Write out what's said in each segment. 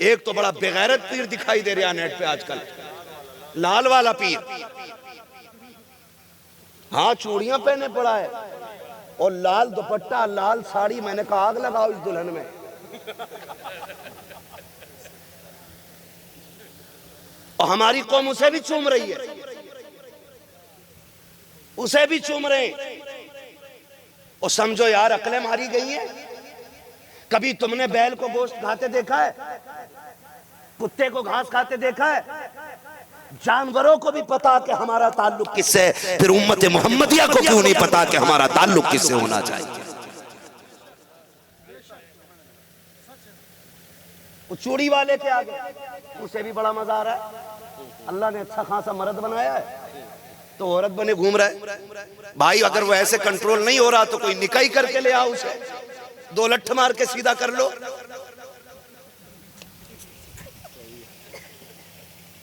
एक तो बड़ा बेगैरत पीर दिखाई दे रहा नेट पे आजकल, लाल वाला पीर। हाँ, चूड़ियां पहने पड़ा है और लाल दुपट्टा, लाल साड़ी। मैंने कहा आग लगाओ इस दुल्हन में। और हमारी कौम उसे भी चूम रही है, उसे भी चूम रहे हैं। और समझो यार अकलें मारी गई हैं। कभी तुमने बैल को गोश्त खाते देखा है? कुत्ते को घास खाते देखा है? जानवरों को भी पता कि हमारा ताल्लुक किससे है, फिर उम्मत मोहम्मदिया को क्यों नहीं पता कि हमारा ताल्लुक किससे होना चाहिए? वो चूड़ी वाले के आगे उसे भी बड़ा मजा आ रहा है। अल्लाह ने अच्छा खासा मर्द बनाया है तो औरत बने घूम रहा है। भाई अगर वो ऐसे कंट्रोल नहीं हो रहा तो कोई निकाह करके ले आओ उसे, 2 लठ मार के सीधा कर लो।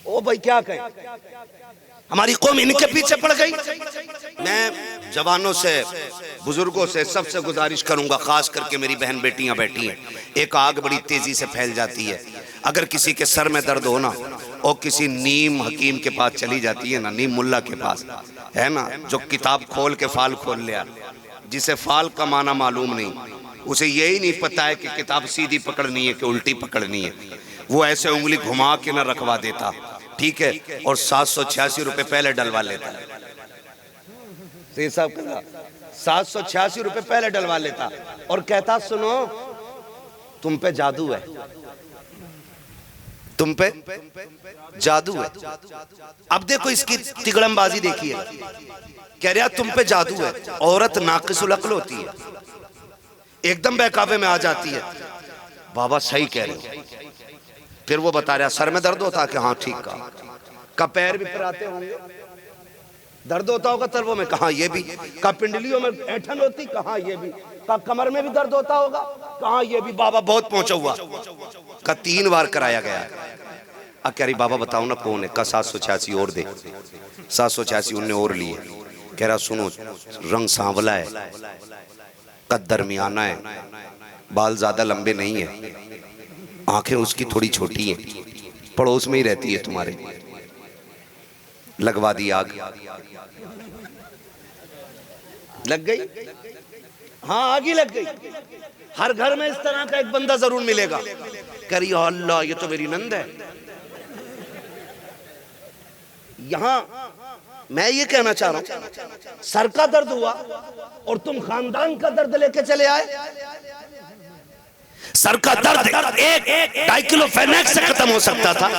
ओ भाई क्या कहें, हमारी कौम इनके पीछे पड़ गई। मैं जवानों से, बुजुर्गों से सबसे गुजारिश करूंगा, खास करके मेरी बहन बेटियां बैठी हैं, एक आग बड़ी तेजी से फैल जाती है। अगर किसी के सर में दर्द हो ना और किसी नीम हकीम के पास चली जाती है ना, नीम मुल्ला के पास है ना, जो किताब खोल के फाल खोल लिया, जिसे फाल का माना मालूम नहीं, उसे यही नहीं पता है कि किताब सीधी पकड़नी है कि उल्टी पकड़नी है, वो ऐसे उंगली घुमा के ना रखवा देता, ठीक है, और 786 रुपए पहले डलवा लेता है। 786 रुपए पहले डलवा लेता और कहता सुनो तुम पे जादू है, तुम पे जादू है। अब देखो इसकी तिगड़मबाजी देखिए, कह रहा तुम पे जादू है। औरत नाकिसुल अक्ल होती है, एकदम बहकावे में आ जाती है। बाबा सही कह रहे। फिर वो बता रहा सर में दर्द होता है कि हाँ ठीक का पैर भी फिराते होंगे, दर्द होता होगा तलवों में, कहा ये भी, का पिंडलियों में ऐठन होती, कहा ये भी, का कमर में भी दर्द होता होगा, कहा ये भी। बाबा बहुत पहुंचा हुआ, का 3 बार कराया गया। अब कह रही बाबा बताओ ना कौन है? का 786 और दे। 786 उनने और लिए। कह रहा सुनो रंग सांवला है, कद दरमियाना है, बाल ज्यादा लंबे नहीं है, आंखें उसकी थोड़ी छोटी हैं, पड़ोस में ही रहती है तुम्हारे। लगवा दी आग, लग गई। हाँ आग ही लग गई। हर घर में इस तरह का एक बंदा जरूर मिलेगा। करी अल्लाह ये तो मेरी नंद है। यहां मैं ये कहना चाह रहा हूं, सर का दर्द हुआ और तुम खानदान का दर्द लेके चले आए। सर का दर्द 1-2 किलो फेनेक्स से खत्म हो सकता था,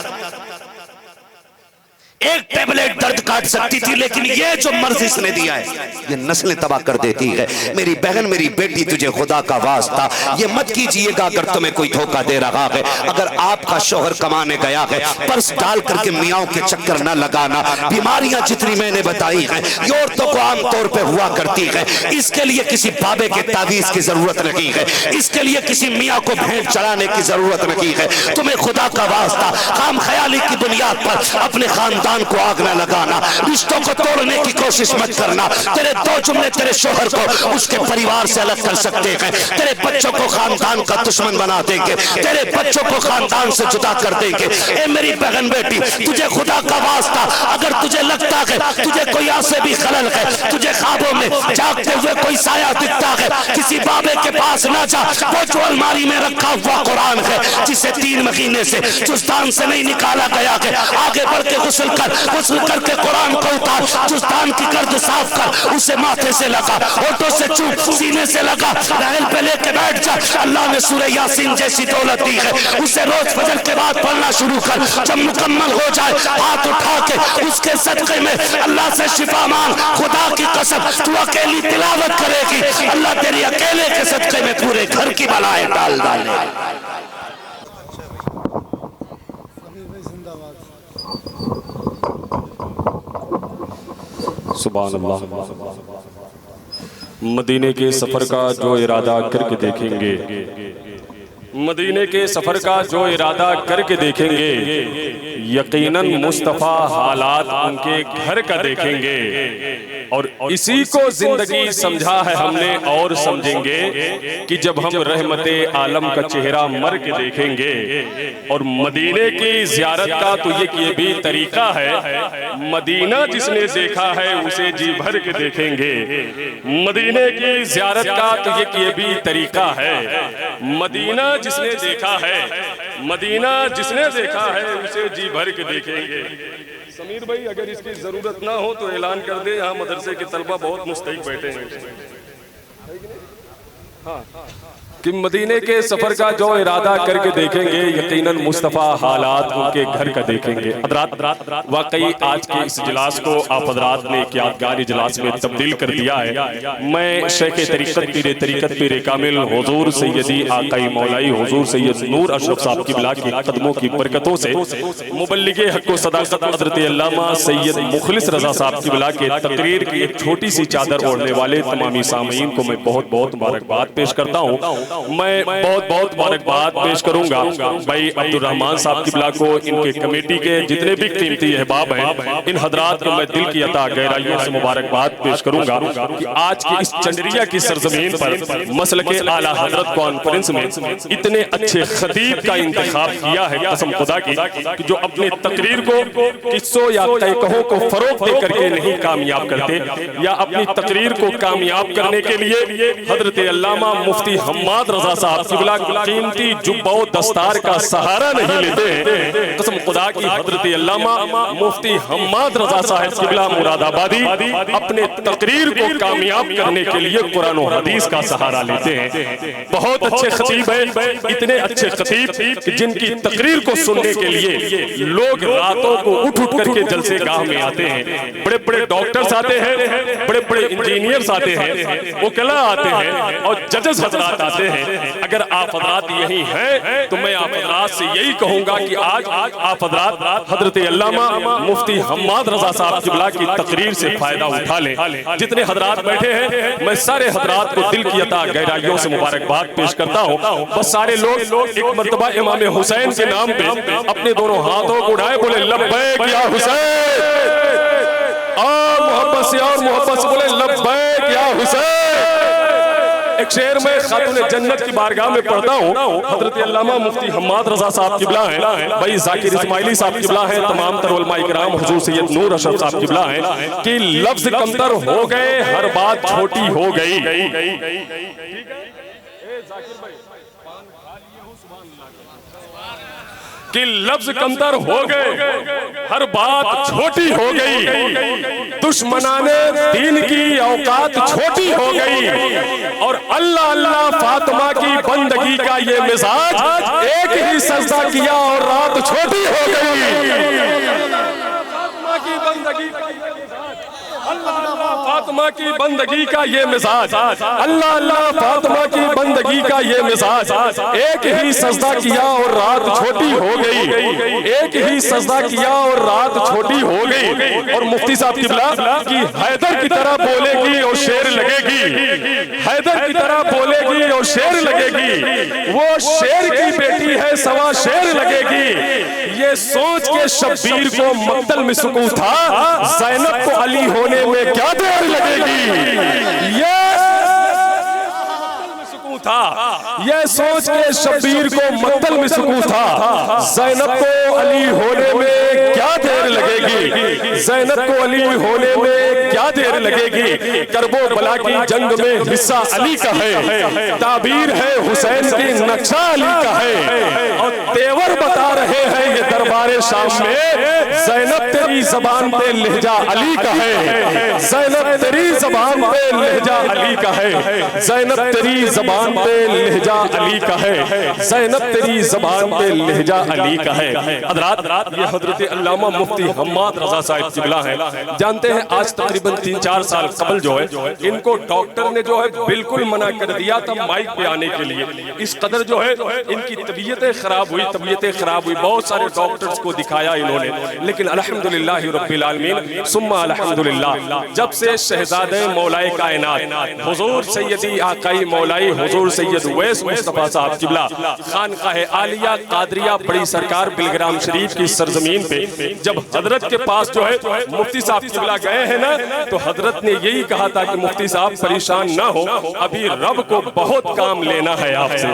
एक टेबलेट दर्द काट सकती थी, लेकिन ये जो मर्ज इसने दिया है ये नस्लें तबाह कर देती है। मेरी बहन मेरी बेटी तुझे खुदा का वास्ता ये मत कीजिएगा अगर तुम्हें कोई धोखा दे रहा है। अगर आपका शोहर कमाने गया है, पर्स डाल करके मियाओं के चक्कर न लगाना। बीमारियां जितनी मैंने बताई हैं ये औरतों को आमतौर पर हुआ करती है। इसके लिए किसी बाबे के तावीज की जरूरत नहीं है, इसके लिए किसी मियाँ को भेंट चढ़ाने की जरूरत नहीं है। तुम्हें खुदा का वास्ता काम ख्याली की बुनियाद पर अपने खानदान को आग न लगाना, रिश्तों को तोड़ने की कोशिश मत करना। तेरे 2 जुमले तेरे शोहर को उसके परिवार से अलग कर सकते हैं, तेरे बच्चों को खानदान का दुश्मन बना देंगे, तेरे बच्चों को खानदान से जुदा कर देंगे। ए मेरी बहन बेटी तुझे खुदा का वास्ता, अगर तुझे लगता है तुझे कोई आसे भी खलल है, तुझे ख्वाबों में जागते हुए कोई साया दिखता है, किसी बाबे के पास ना जा। वो जो अलमारी में रखा हुआ कुरान है जिसे 3 महीने से जुस्तान से नहीं निकाला गया है, आगे बढ़ के गुस्ल करके कुरान को उतार, जुस्तान की गर्द साफ कर, उसे माथे से लगा, होठों से चूम, सीने से लगा, रहल पे लेके बैठ जा। अल्लाह ने सूरह यासीन जैसी दौलत दी है, उसे रोज फजर के बाद पढ़ना शुरू कर। जब मुकम्मल हो जाए हाथ उठा के उसके सदके में अल्लाह से शिफा मांग। खुदा की कसम तू अकेली तिलावत करेगी, अल्लाह तेरी अकेले के सदके में पूरे घर की बलाएं डाल डाले। सुभान अल्लाह। मदीने के सफर का जो इरादा करके देखेंगे, मदीने के सफर का जो इरादा करके देखेंगे, यकीनन मुस्तफ़ा हालात उनके घर का देखेंगे। और इसी को जिंदगी समझा है हमने और समझेंगे कि जब हम रहमते आलम का चेहरा मर के देखेंगे। और मदीने की ज़ियारत का तो ये भी तरीका है, मदीना जिसने देखा है उसे जी भर के देखेंगे। मदीने की ज़ियारत का तो ये भी तरीका है, मदीना जिसने देखा है, मदीना जिसने देखा है उसे जी भर के देखेंगे। समीर भाई अगर इसकी जरूरत ना हो तो ऐलान कर दे, यहाँ मदरसे के तलबा बहुत मुस्तैद बैठे हैं। हाँ कि मदीने के सफर का जो इरादा करके देखेंगे यकीनन मुस्तफ़ा हालात उनके घर का देखेंगे। हज़रात वाकई आज के इस इजलास को आप हज़रात ने एक यादगार इजलास में तब्दील कर दिया है। मैं शेख तरीक़त पीर कामिल हुज़ूर सैयदी आकाई मौलाई हुज़ूर सैयद नूर अशरफ साहब की बिला के कदमों की बरकतों से मुबल्लिगे हक़ व सदाक़त हज़रत अल्लामा सैयद मुखलिस रज़ा साहब की बिला के तकरीर की एक छोटी सी चादर ओढ़ने वाले तमामी सामीन को मैं बहुत बहुत मुबारकबाद पेश करता हूँ। मैं बहुत बहुत मुबारकबाद पेश करूंगा भाई अब्दुल रहमान साहब की बिला को, इनके कमेटी के जितने भी कीमती अहबाब हैं, इन हजरात को मैं दिल की अता गहराइयों से मुबारकबाद पेश करूंगा कि आज की इस चंडरिया की सरजमीन पर मसलके आला हजरत कॉन्फ्रेंस में इतने अच्छे खतीब का इंतखाब किया है कसम खुदा की कि जो अपने तकरीर को किस्सों या तहकहों को फरोग दे करके नहीं कामयाब करते या अपनी तकरीर को कामयाब करने के लिए हजरत अल्लामा मुफ्ती हम्माद रजा साहब की बिला कीमती जुब्बा दस्तार का सहारा नहीं लेते हैं। कसम खुदा की हजरत अल्लामा मुफ्ती हम्माद रजा साहब की बिला मुरादाबादी अपने तकरीर को कामयाब करने के लिए कुरान और हदीस का सहारा लेते हैं। बहुत अच्छे खतीब हैं, इतने अच्छे खतीब जिनकी तकरीर को सुनने के लिए लोग रातों को उठ उठ करके जलसे गाह में आते हैं। बड़े बड़े डॉक्टर्स आते हैं, बड़े बड़े इंजीनियर्स आते हैं, वकीला आते हैं और जजेस हजरात आते हैं। अगर आप हजरात यही हैं तो मैं आप हजरात से यही कहूंगा कि आज आप हजरात हजरत अल्लामा मुफ्ती हम्माद रजा साहब की बिला की तकरीर से फायदा उठा लें। जितने हजरात बैठे हैं मैं सारे हजरात को दिल की अता गहराइयों से मुबारकबाद पेश करता हूँ। बस सारे लोग एक मर्तबा इमाम हुसैन के नाम पे अपने दोनों हाथों को उठाए, बोले लब्बैक या हुसैन, और मोहब्बत से और मोहब्बत से बोले लब्बैक या हुसैन। एक शेर में खातून जन्नत की बारगाह में पढ़ता हूँ, हजरत अल्लामा मुफ्ती हम्माद रजा साहब की बिला है, भाई जाकिर इस्माइली साहब की बिला है, तमाम तर उलमा इकराम हुजूर सैयद नूर अशरफ साहब की बिला है कि लफ्ज कमतर हो गए हर बात छोटी हो गई। कि लफ्ज कमतर हो गए हर बात छोटी हो गई, दुश्मनाने दीन की औकात छोटी हो गई, और अल्लाह अल्लाह फातिमा की बंदगी का ये मिजाज एक ही सजदा किया और रात छोटी हो गई। फातिमा की बंदगी का ये मिजाज, अल्लाह अल्लाह फातिमा की बंदगी का ये मिजाज, एक ही सजदा किया और रात छोटी हो गई, एक ही सजदा किया और रात छोटी हो गई। और मुफ्ती साहब की बिला की हैदर की तरह बोलेगी और शेर लगेगी, हैदर की तरह बोलेगी और शेर लगेगी, वो शेर की बेटी है सवा शेर लगेगी। ये सोच के शब्बीर को मक्तल में सुकून था, ज़ैनब को अली होने में क्या देर लगेगी। ये था, यह सोच के शब्बीर को मक्तल में सुकून था, ज़ैनब को अली होने में क्या देर लगेगी, ज़ैनब को अली होने में क्या देर लगेगी। करबो बला की जंग में हिस्सा अली का है, ताबीर है हुसैन की नक्शा अली का है, और तेवर बता रहे हैं ये दरबारे शाम में, ज़ैनब तेरी ज़बान पे लहजा अली का है, ज़ैनब तेरी ज़बान पे लहजा अली का है, ज़ैनब तेरी ज़बान पे लहजा अली का है, ज़ैनब तेरी ज़बान पे लहजा अली का है। हज़रात ये हज़रत अल्लामा मुफ्ती हम्माद रज़ा साहब की बिला है। जानते हैं आज तकरीबन 3-4 साल कबल जो है इनको डॉक्टर ने जो है बिल्कुल मना कर दिया था माइक पे आने के लिए। इस कदर जो है इनकी तबीयतें खराब हुई, बहुत सारे डॉक्टर्स को दिखाया इन्होंने, लेकिन अल्हम्दुलिल्लाह रब्बिल आलमीन सुम्मा अल्हम्दुलिल्लाह, जब से शहजादे मौलाए कायनात हुजूर सैयदी आकाई मौलाई हुजूर सैयद उवैस मुस्तफा साहब किबला खानकाह आलिया कादरिया बड़ी सरकार बिलग्राम शरीफ की सरजमीन पे जब हजरत के पास जो है मुफ्ती साहब किबला गए हैं ना, तो हजरत ने यही कहा था कि मुफ्ती साहब परेशान ना हो, अभी रब को बहुत काम लेना है आपसे।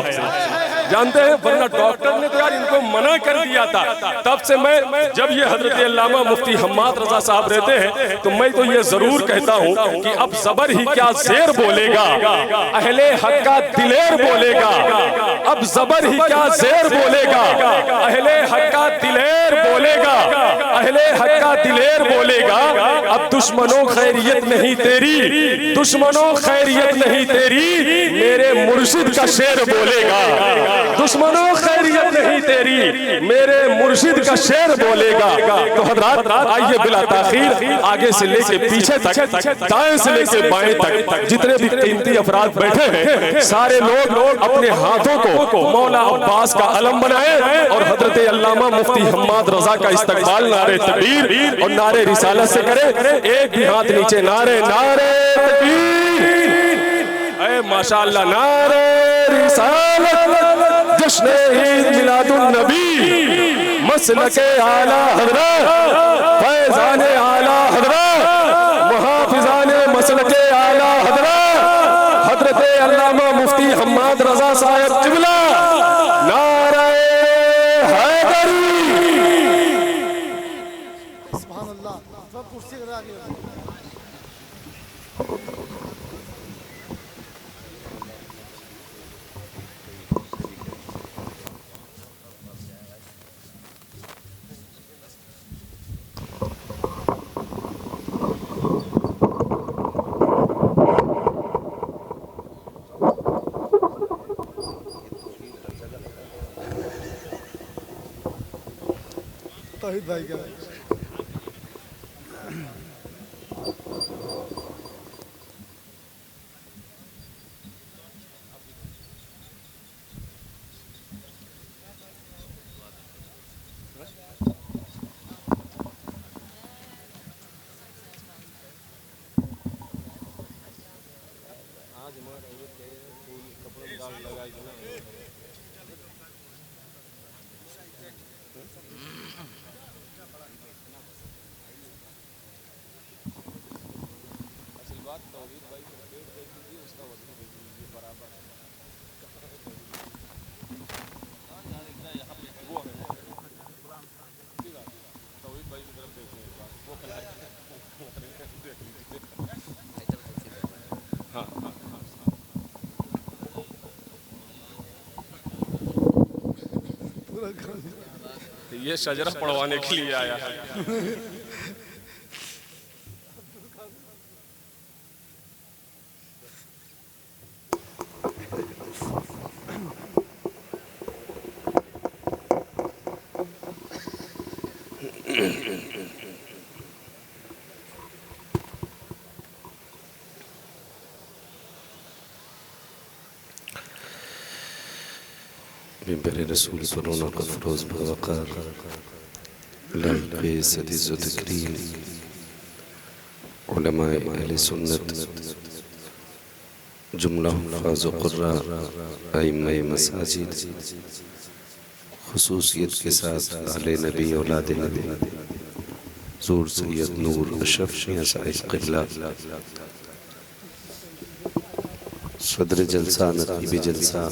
जानते हैं, वरना डॉक्टर ने तो यार इनको मना कर दिया था। तब से मैं जब ये हजरत अल्लामा मुफ्ती हम्माद रजा साहब रहते हैं तो मैं तो ये जरूर कहता हूँ कि अब ज़बर ही क्या शेर बोलेगा, अहले हक का दिलेर बोलेगा। अब ज़बर ही क्या शेर बोलेगा, अहले हक का दिलेर बोलेगा, अहले हक का दिलेर बोलेगा। अब दुश्मनों खैरियत नहीं तेरी, दुश्मनों खैरियत नहीं तेरी, मेरे मुर्शिद का शेर बोलेगा। दुश्मनों खैरियत नहीं तेरी, मेरे मुर्शिद का शेर बोलेगा। तो हजरात आइए बिला ताखीर आगे से लेके पीछे तक, दाएं से लेके बाएं तक जितने भी कीमती अफराद बैठे हैं, सारे लोग अपने हाथों को मौला अब्बास का अलम बनाए और हजरत अल्लामा मुफ्ती हम्माद रजा का इस्तकबाल नारे तकबीर और नारे रिसालत से करे। एक भी हाथ नीचे, नारे नारे तकबीर, माशाअल्लाह, नारे रिसालत, जश्न ईद मिलादुन नबी, मसलके आला हज़रत, फैज़ाने आला हज़रत, मुहाफ़िज़ाने मसलके आला हज़रत, हज़रत अल्लामा मुफ्ती हम्माद रजा साहब किबला, नारे हैदरी। सुभान अल्लाह। सब कुर्सी करा के तौहीद भाई का ये शजरा पढ़वाने के लिए आया है। मिंबर रसूल पर रौनक अफरोज बवक़ार लाइक़ इज़्ज़त व तकरीम उलमाए अहले सुन्नत जुमला हुफ़्फ़ाज़ व क़ुर्रा अइम्माए मसाजिद ख़ुसूसियत के साथ आले नबी औलाद नबी ज़ूर सैयद नूर अशरफ शिया साहिब क़िबला सदर जलसा नक़ीब जलसा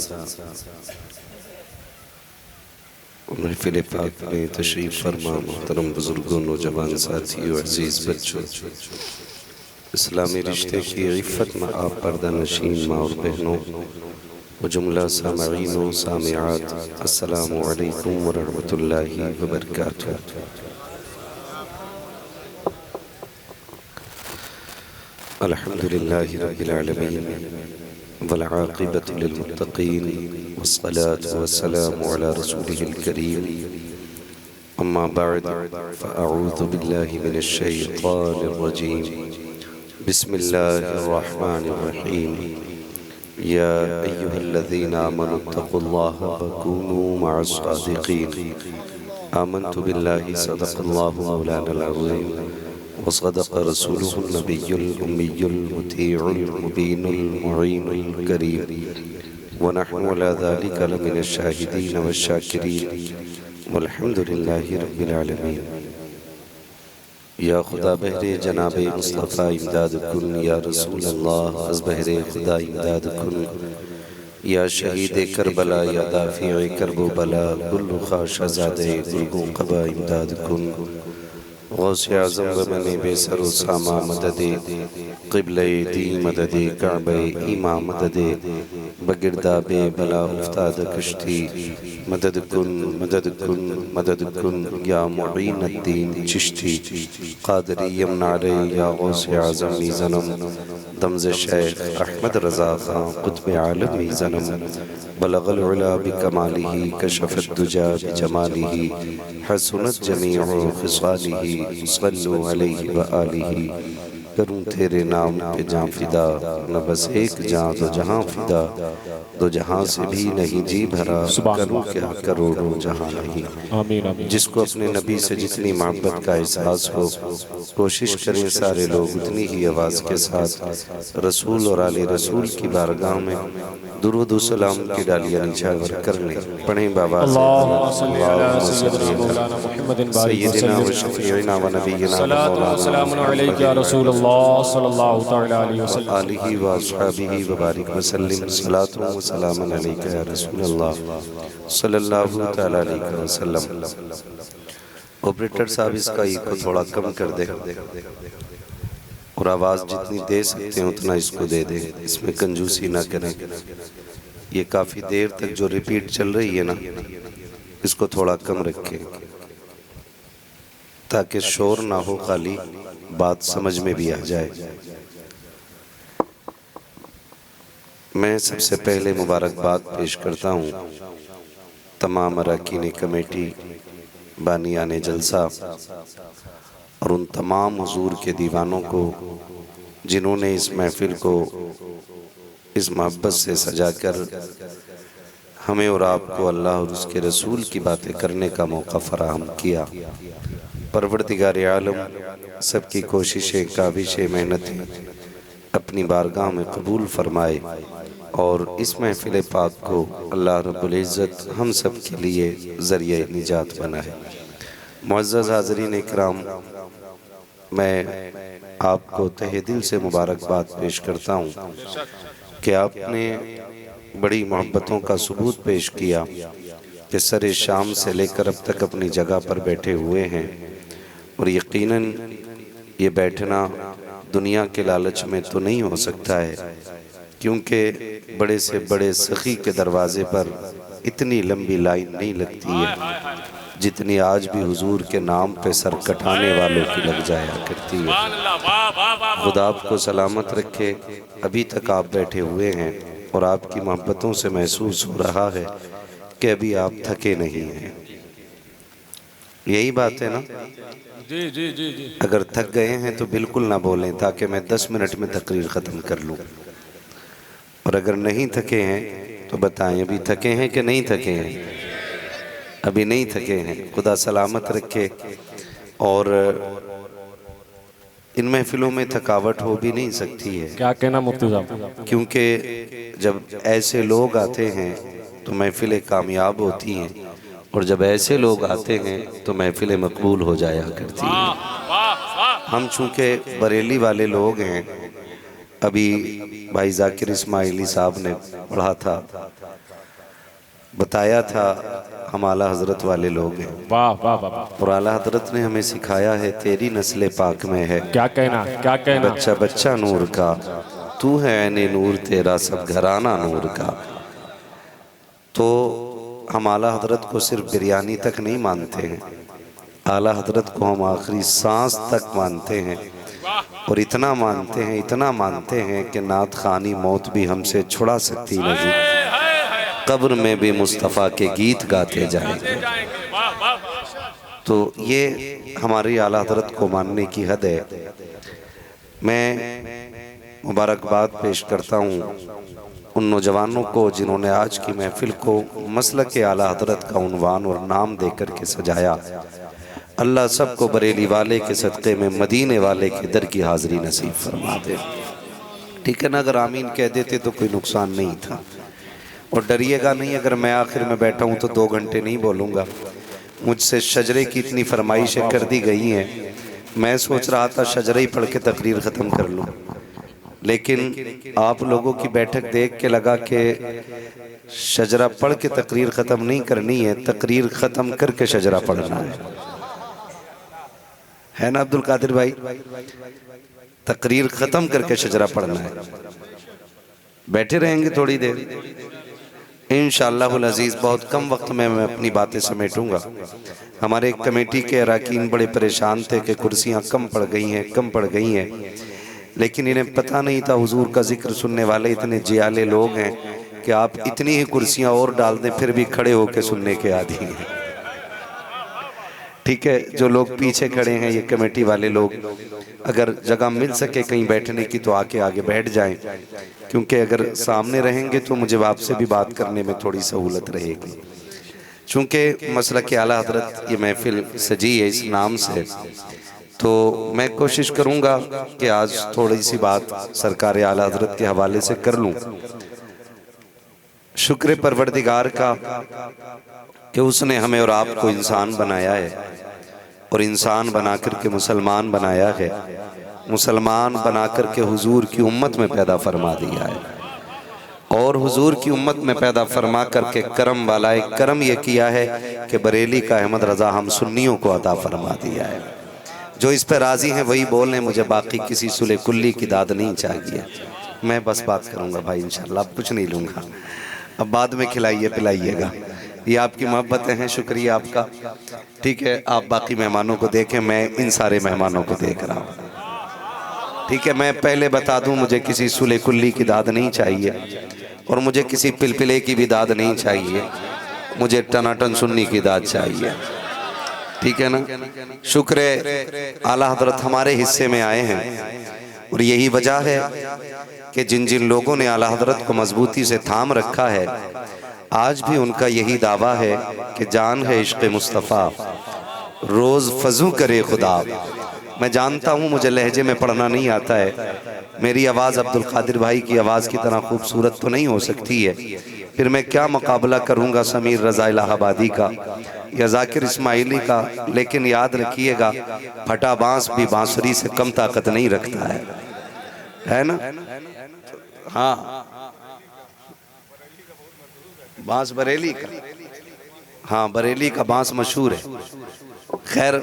महफ़िल पाक में तशरीफ़ फरमा मोहतरम बुज़ुर्गों, नौजवान साथियों, अज़ीज़ बच्चों, इस्लामी रिश्ते की इफ़्फ़त में आप पर्दा नशीन माँ और बहनों व जुमला सामईन व सामिआत, अस्सलामु अलैकुम व रहमतुल्लाहि व बरकातुहू। अल्हम्दुलिल्लाहि रब्बिल आलमीन वल आक़िबतु लिल मुत्तक़ीन वस्सलातु वस्सलामु अला रसूलिहिल करीम अम्मा बअद फ़अऊज़ु बिल्लाहि मिनश शैतानिर रजीम बिस्मिल्लाहिर रहमानिर रहीम या अय्युहल्लज़ीना आमनुत्तक़ुल्लाहा वकूनू मअस सादिक़ीन आमन्तु बिल्लाहि सदक़ल्लाहु मौलानल अज़ीम वसदक़ रसूलुहुन नबियुल उम्मियुल मुतीउल मुबीनुल मुईनुल करीम वनहनु अला ज़ालिका लमिनश शाहिदीन वश्शाकिरीन वल्हम्दुलिल्लाहि रब्बिल आलमीन। या खुदा बहरे जनाब मुस्तफ़ा इमदाद कुन, या रसूल अल्लाह अज़ बहरे खुदा इमदाद कुन, या शहीद करबला या दाफ़ी करबो बला, गुल ख़ाशज़ादे गुलगों क़बा इमदाद कुन, गौसे आज़म व मने बेसर सामा मददे, क़िबले दी मददे, काबे ईमा मददे, बगिरदा बे बला उफ्ताद कश्ती, मदद कुन मदद कुन मदद कुन, या मुईन अद्दीन चिश्ती, क़ादरी यमनारे, या गौसे आज़म मीज़नम, दमज़ शेख अहमद रज़ा ख़ां क़ुत्ब आलम मीज़नम, बलगल उला बिकमालिही, कशफ़त दुजा बिजमालिही, हसनत जमीउ ख़िसालिही, सल्लु अलैहि व आलिही। करूँ तेरे नाम पे जाँ फिदा, न बस एक जाँ दो जहाँ फिदा, दो जहाँ से भी नहीं जी भरा, करूँ क्या करोड़ों जहाँ नहीं। आमीन आमीन। जिसको अपने नबी से जितनी मोहब्बत का एहसास हो, कोशिश करें सारे लोग उतनी ही आवाज़ के साथ रसूल और आले रसूल की बारगाह में दुरूद सलाम की डालियाँ निछावर कर लें। पढ़ें बाबा सय्यिदना व शफ़ीअना व नबीना आलिही व अस्हाबिही व बारिक व सल्लिम, सलातु व सलामुन अलैका या रसूल अल्लाह सल्लल्लाहु तआला अलैहि वसल्लम। ऑपरेटर साहब इसका ई को थोड़ा कम कर दे और आवाज़ जितनी दे सकते हैं उतना इसको दे दे, इसमें कंजूसी ना करें। ये काफ़ी देर तक जो रिपीट चल रही है ना, इसको थोड़ा कम रखें ताकि शोर ना हो, खाली बात समझ में भी आ जाए। मैं सबसे पहले मुबारकबाद पेश करता हूँ तमाम अरकान कमेटी, बानियाने जलसा और उन तमाम हुजूर के दीवानों को जिन्होंने इस महफिल को इस मोहब्बत से सजाकर हमें और आपको अल्लाह और उसके रसूल की बातें करने का मौका फराहम किया। परवरदिगार आलम सबकी कोशिशें, काविशें, मेहनतें अपनी बारगाह में कबूल फरमाए और इस महफिल पाक को अल्लाह रब्बुल इज़्ज़त हम सब के लिए ज़रिए निजात बनाए। मुअज़्ज़ज़ हाज़रीन इकराम, मैं आपको तहे दिल से मुबारकबाद पेश करता हूँ कि आपने बड़ी मोहब्बतों का सबूत पेश किया कि सरे शाम से लेकर अब तक अपनी जगह पर बैठे हुए हैं। और यकीनन ये बैठना दुनिया के लालच में तो नहीं हो सकता है, क्योंकि बड़े से बड़े सखी के दरवाज़े पर इतनी लंबी लाइन नहीं लगती है जितनी आज भी हुजूर के नाम पे सर कटाने वालों की लग जाया करती है। खुदा आपको सलामत रखे। अभी तक आप बैठे हुए हैं और आपकी मोहब्बतों से महसूस हो रहा है कि अभी आप थके नहीं हैं। यही बात है ना? जी जी जी जी। अगर थक गए हैं तो बिल्कुल ना बोलें ताकि मैं 10 मिनट में तकरीर ख़त्म कर लूँ, और अगर नहीं थके हैं तो बताएं अभी थके हैं कि नहीं थके हैं। अभी नहीं थके हैं। खुदा सलामत रखे। और इन महफिलों में थकावट हो भी नहीं सकती है। क्या कहना मुफ्ती साहब? क्योंकि जब ऐसे लोग आते हैं तो महफिलें कामयाब होती हैं, और जब ऐसे लोग आते हैं तो महफिलें मकबूल हो जाया करती हैं। हम चूँकि बरेली वाले लोग हैं, अभी भाई जाकिर इस्माइली साहब ने पढ़ा था, बताया था हम आला हजरत वाले लोग हैं। वाह वाह वाह। और आला हजरत ने हमें सिखाया है तेरी नस्ल पाक में है क्या कहना, क्या कहना। बच्चा बच्चा नूर का, तू है ऐने नूर तेरा सब घराना नूर का। तो हम आला हजरत को सिर्फ बिरयानी तक नहीं मानते हैं, आला हजरत को हम आखिरी सांस तक मानते हैं। और इतना मानते हैं कि नात खानी मौत भी हमसे छुड़ा सकती नहीं, कब्र में भी मुस्तफ़ा के गीत गाते जाएंगे। तो ये हमारी आला हजरत को मानने की हद है। मैं मुबारकबाद पेश करता हूँ उन नौजवानों को जिन्होंने आज की महफिल को मसलक आला हजरत का उन्वान और नाम दे कर के सजाया। अल्लाह सबको बरेली वाले के सदक़े में मदीने वाले के दर की हाज़िरी नसीब फरमा दे। ठीक है ना? अगर आमीन कह देते तो कोई नुकसान नहीं था। और डरिएगा नहीं, अगर मैं आखिर में बैठा हूँ तो 2 घंटे नहीं बोलूँगा। मुझसे शजरे की इतनी फरमाइशें कर दी गई हैं, मैं सोच रहा था शजरा ही पढ़ के तकरीर ख़त्म कर लूँ, लेकिन आप लोगों की बैठक देख के लगा कि शजरा पढ़ के तकरीर ख़त्म नहीं करनी है, तकरीर ख़त्म करके शजरा पढ़ना है ना अब्दुल कादिर भाई? तकरीर ख़त्म करके शजरा पढ़ना है। बैठे रहेंगे थोड़ी देर, इंशाअल्लाहुल अज़ीज़ बहुत कम वक्त में मैं अपनी बातें समेटूंगा। हमारे एक कमेटी के अरकान बड़े परेशान थे कि कुर्सियां कम पड़ गई हैं, लेकिन इन्हें पता नहीं था हुजूर का जिक्र सुनने वाले इतने जियाले लोग हैं कि आप इतनी ही कुर्सियां और डाल दें फिर भी खड़े होकर सुनने के आदी हैं। ठीक है, जो लोग पीछे खड़े हैं ये कमेटी वाले लोग, अगर जगह मिल सके कहीं बैठने की तो आके आगे बैठ जाएं, क्योंकि अगर सामने रहेंगे तो मुझे आपसे भी बात करने में थोड़ी सहूलत रहेगी। चूँकि मसला के आला हजरत ये महफिल सजी है इस नाम से, तो मैं कोशिश करूँगा कि आज थोड़ी सी बात सरकार आला हजरत के हवाले से कर लूँ। शुक्र परवरदिगार का कि उसने हमें और आपको इंसान बनाया है और इंसान बना कर के मुसलमान बनाया है, मुसलमान बना कर के हुजूर की उम्मत में पैदा फरमा दिया है और हुजूर की उम्मत में पैदा फरमा करके करम वाला एक करम ये किया है कि बरेली का अहमद रज़ा हम सुन्नियों को अता फरमा दिया है। जो इस पर राज़ी हैं वही बोल रहे, मुझे बाकी किसी सुले कुल्ली की दाद नहीं चाहिए। मैं बस बात करूँगा भाई इंशाअल्लाह, अब कुछ नहीं लूँगा, अब बाद में खिलाइए पिलाइएगा, ये आपकी मोहब्बतें हैं, शुक्रिया आपका। ठीक है, आप बाकी मेहमानों को देखें, मैं इन सारे मेहमानों को देख रहा हूँ। ठीक है, मैं पहले बता दूं मुझे किसी सुले कुल्ली की दाद नहीं चाहिए और मुझे किसी पिलपिले की भी दाद नहीं चाहिए, मुझे टनाटन सुन्नी की दाद चाहिए। ठीक है ना? शुक्र है आला हजरत हमारे हिस्से में आए हैं और यही वजह है कि जिन जिन लोगों ने आला हजरत को मजबूती से थाम रखा है आज भी उनका यही दावा है कि जान है इश्क़ मुस्तफ़ा रोज़ फजू करे खुदा। मैं जानता हूँ मुझे लहजे में पढ़ना नहीं आता है, मेरी आवाज़ अब्दुल कादिर भाई की आवाज़ की तरह खूबसूरत तो नहीं हो सकती है, फिर मैं क्या मुकाबला करूँगा समीर रज़ा इलाहाबादी का या जाकिर इस्माइली का। लेकिन याद रखिएगा फटा बांस भी बांसुरी से कम ताकत नहीं रखता है ना? हाँ, बांस बरेली का, हाँ बरेली का बांस मशहूर है। खैर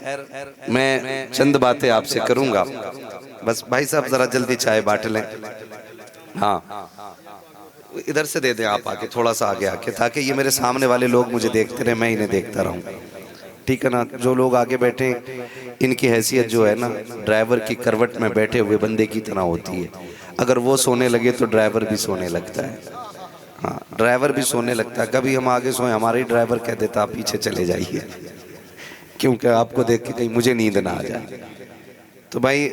मैं चंद बातें आपसे करूंगा, बस भाई साहब जरा जल्दी चाय बांट लें। हाँ इधर से दे दें आप आके, थोड़ा सा आगे आके, ताकि ये मेरे सामने वाले लोग मुझे देखते रहे, मैं इन्हें देखता रहूं। ठीक है ना? जो लोग आगे बैठे इनकी हैसियत जो है ना ड्राइवर की करवट में बैठे हुए बंदे की तरह होती है, अगर वो सोने लगे तो ड्राइवर भी सोने लगता है। हाँ ड्राइवर भी सोने लगता है, कभी हम आगे सोए हमारे ड्राइवर कह देता आप पीछे चले जाइए, क्योंकि आपको देख के कहीं मुझे नींद ना आ जाए। तो भाई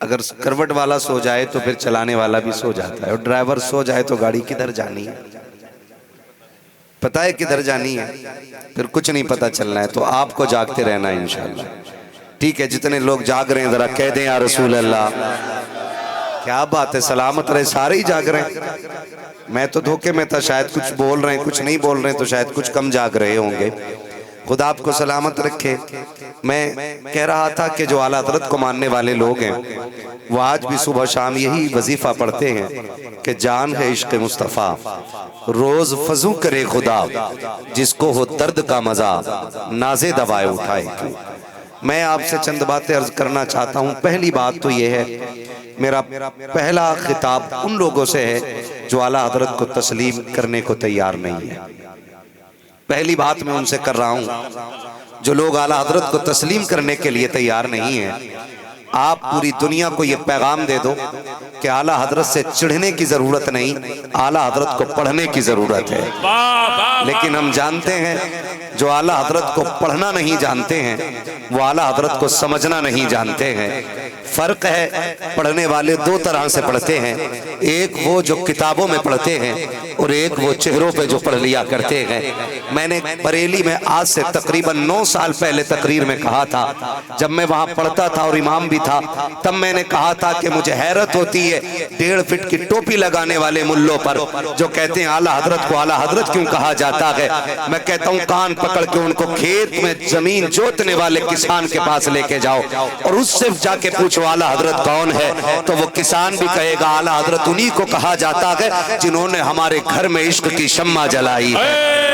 अगर करवट वाला सो जाए तो फिर चलाने वाला भी सो जाता है, और ड्राइवर सो जाए तो गाड़ी किधर जानी है, पता है किधर जानी है, फिर कुछ नहीं पता चलना है। तो आपको जागते रहना है इंशाअल्लाह। ठीक है, जितने लोग जाग रहे हैं जरा कह दें या रसूल अल्लाह। क्या बात है, सलामत रहे, सारे ही जाग रहे हैं। मैं तो धोखे में था, शायद कुछ बोल रहे हैं कुछ नहीं बोल रहे हैं, तो शायद कुछ कम जाग रहे होंगे। खुदा आपको सलामत रखे। मैं कह रहा था कि जो आला हज़रत को मानने वाले लोग हैं वो आज भी सुबह शाम यही वजीफा पढ़ते हैं कि जान है इश्क़ मुस्तफ़ा रोज फजू करे खुदा, जिसको हो दर्द का मजा नाज़े दवाए उठाए। मैं आपसे चंद बातें अर्ज करना चाहता हूँ। पहली बात तो ये है, मेरा पहला खिताब उन लोगों से है जो आला हज़रत को तस्लीम करने को तैयार नहीं है। पहली बात मैं उनसे कर रहा हूँ जो लोग आला हज़रत को तस्लीम करने के लिए तैयार नहीं है। आप पूरी दुनिया को ये पैगाम दे दो कि आला हज़रत से चिढ़ने की जरूरत नहीं, आला हज़रत को पढ़ने की जरूरत है। लेकिन हम जानते हैं जो आला हज़रत को पढ़ना नहीं जानते हैं वो आला हज़रत को समझना नहीं जानते हैं। फर्क है, पढ़ने वाले दो तरह से पढ़ते हैं, एक वो जो किताबों में पढ़ते हैं और एक वो चेहरों पे जो पढ़ लिया करते हैं। मैंने बरेली में आज से तकरीबन 9 साल पहले तकरीर में कहा था, जब मैं वहां पढ़ता था और इमाम भी था, तब मैंने कहा था कि मुझे हैरत होती है 1.5 फीट की टोपी लगाने वाले मुल्लों पर जो कहते हैं आला हजरत को आला हजरत क्यों कहा जाता है। मैं कहता हूँ कान पकड़ के उनको खेत में जमीन जोतने वाले किसान के पास लेके जाओ और उससे जाके पूछो आला हजरत कौन है, तो वो किसान भी कहेगा आला हजरत उन्हीं को कहा जाता है जिन्होंने हमारे घर में इश्क की शम्मा जलाई।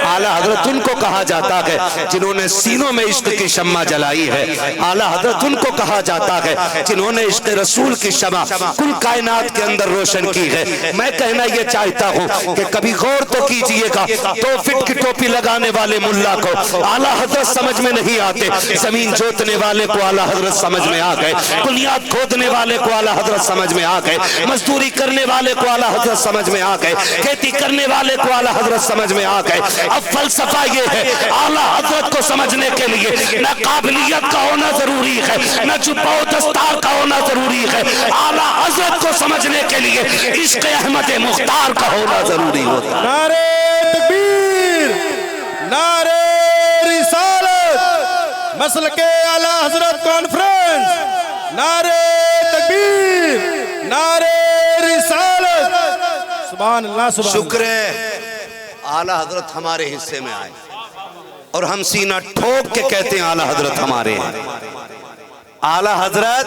आला हजरत उनको कहा जाता है जिन्होंने सीनों में इश्क की शम्मा जलाई है। आला हजरत उनको कहा जाता है जिन्होंने इश्क रसूल की शम्मा कुल कायनात के अंदर रोशन की है। मैं कहना ये चाहता हूँ कि कभी गौर तो कीजिएगा, 2 फीट की टोपी लगाने वाले मुल्ला को आला हजरत समझ में नहीं आते, जमीन जोतने वाले को आला हजरत समझ में आ गए, बुनियाद खोदने वाले को आला हजरत समझ में आ गए, मजदूरी करने वाले को आला हजरत समझ में आ गए, खेती करने वाले को आला हजरत समझ में आ गए। अब फलसफा ये है, आला हजरत को समझने के लिए न काबिलियत का होना जरूरी है, न छुपाओ दस्तार का होना जरूरी है, आला हजरत को समझने के लिए इश्क अहमद मुख्तार का होना जरूरी होता है। नारे तकबीर, नारे रिसालत, मसलके आला हजरत कॉन्फ्रेंस, नारे तकबीर, नारे रिसालत। सुभान अल्लाह, सुभान। शुक्र है आला हजरत हमारे हिस्से में आए और हम सीना ठोक के कहते हैं आला हजरत हमारे हैं। आला हजरत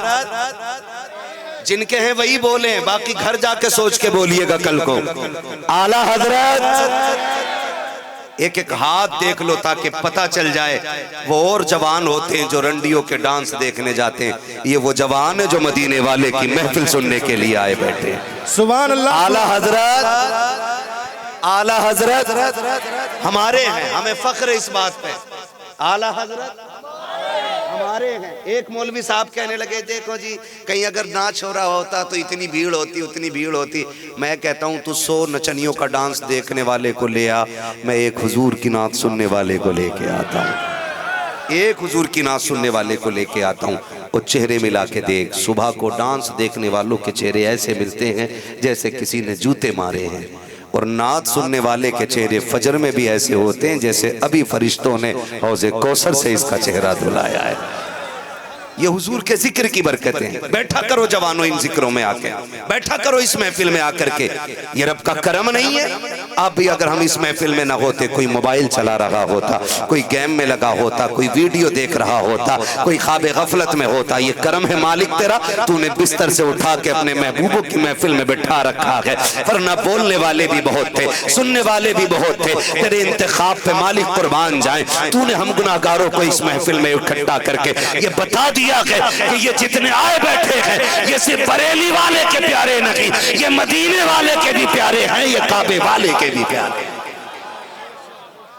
जिनके हैं वही बोले, बाकी घर जाके सोच के बोलिएगा कल को। आला हजरत एक एक हाथ देख लो ताकि पता चल जाए वो और जवान होते हैं जो रंडियों के डांस देखने जाते हैं, ये वो जवान है जो मदीने वाले की महफिल सुनने के लिए आए बैठे हैं। सुभान अल्लाह। आला हजरत, आला हजरत हमारे हैं, हमें फख्र है इस बात पे। आला हजरत हमारे हैं। एक मौलवी साहब कहने लगे देखो जी कहीं अगर नाच हो रहा होता तो इतनी भीड़ होती, उतनी भीड़ होती। मैं कहता हूँ तू 100 नचनियों का डांस देखने वाले को ले आ, मैं एक हुजूर की नात सुनने वाले को लेके आता हूँ, एक हुजूर की नात सुनने वाले को लेके आता हूँ। वो चेहरे मिला के देख, सुबह को डांस देखने वालों के चेहरे ऐसे मिलते हैं जैसे किसी ने जूते मारे हैं, और नात सुनने वाले के चेहरे फजर में भी ऐसे होते हैं जैसे अभी फरिश्तों ने हौज़े कौसर से इसका चेहरा धुलाया है। ये हुजूर के जिक्र की बरकतें हैं। बैठा करो जवानों इन जिक्रों में आके, बैठा करो इस महफिल में आकर के। ये रब का करम नहीं है? अब भी अगर हम इस महफिल में ना होते, कोई मोबाइल चला रहा होता, कोई गेम में लगा होता, कोई वीडियो देख रहा होता, कोई ख्वाब गफलत में होता। ये करम है मालिक तेरा, तूने बिस्तर से उठा के अपने महबूबों की महफिल में बैठा रखा है। वरना बोलने वाले भी बहुत थे, सुनने वाले भी बहुत थे, तेरे इंतखाब पे मालिक कुर्बान जाए। तूने हम गुनाहगारों को इस महफिल में इकट्ठा करके ये बता दिया कि ये जितने आए बैठे हैं ये सिर्फ बरेली वाले के प्यारे नहीं, ये मदीने वाले के भी प्यारे हैं, ये काबे वाले के भी प्यारे।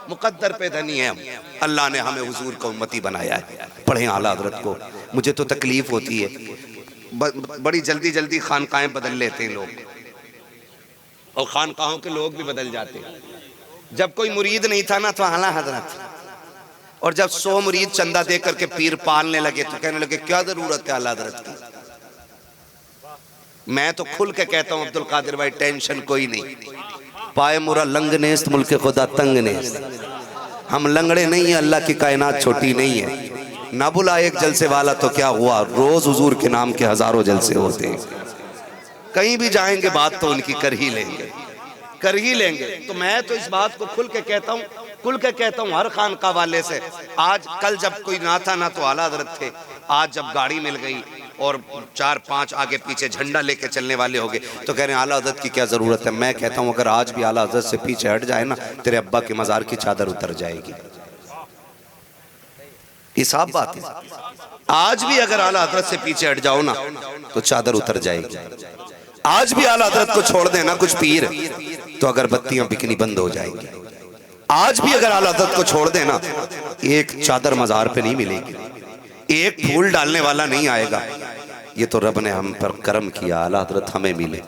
मुकद्दर पे धनी है हम, अल्लाह ने हमें हुजूर का उम्मती बनाया है। पढ़ें आला हजरत को। मुझे तो तकलीफ होती है, बड़ी जल्दी जल्दी खानकाहें बदल लेते हैं लोग, और खानकाहों के लोग भी बदल जाते हैं। जब कोई मुरीद नहीं था ना तो आला हजरत, और जब 100 मुरीद चंदा दे करके पीर पालने लगे तो कहने लगे क्या जरूरत है आला हजरत की। मैं तो खुल के कहता हूं अब्दुल कादिर भाई टेंशन कोई नहीं, पाए मुरा लंग नेस्त मुल्क खुदा तंग नेस्त। हम लंगड़े नहीं है, अल्लाह की कायनात छोटी नहीं है। ना बुला एक जलसे वाला तो क्या हुआ, रोज हुजूर के नाम के हजारों जलसे होते हैं। कहीं भी जाएंगे बात तो उनकी कर ही लेंगे, कर ही लेंगे। तो मैं तो इस बात को खुल के कहता हूँ, खुल के कहता हूँ हर खानका वाले से। आज कल जब कोई ना था ना तो आला हजरत थे, आज जब गाड़ी मिल गई और 4-5 आगे पीछे झंडा लेके चलने वाले हो गए तो कह रहे हैं आला हजरत की क्या जरूरत है। मैं कहता हूँ अगर आज भी आला हजरत से पीछे हट जाए ना, तेरे अब्बा के मजार की चादर उतर जाएगी। ये साफ बात है। आज भी अगर आला हजरत से पीछे हट जाओ ना तो चादर उतर जाएगी। आज भी आला हजरत को छोड़ देना कुछ पीर तो अगरबत्तियां बिकनी बंद हो जाएंगी। आज भी अगर आला हजरत को छोड़ देना एक चादर मजार पे नहीं मिलेगी, एक फूल डालने वाला नहीं आएगा। ये तो रब ने हम पर करम किया, आला हजरत हमें मिले।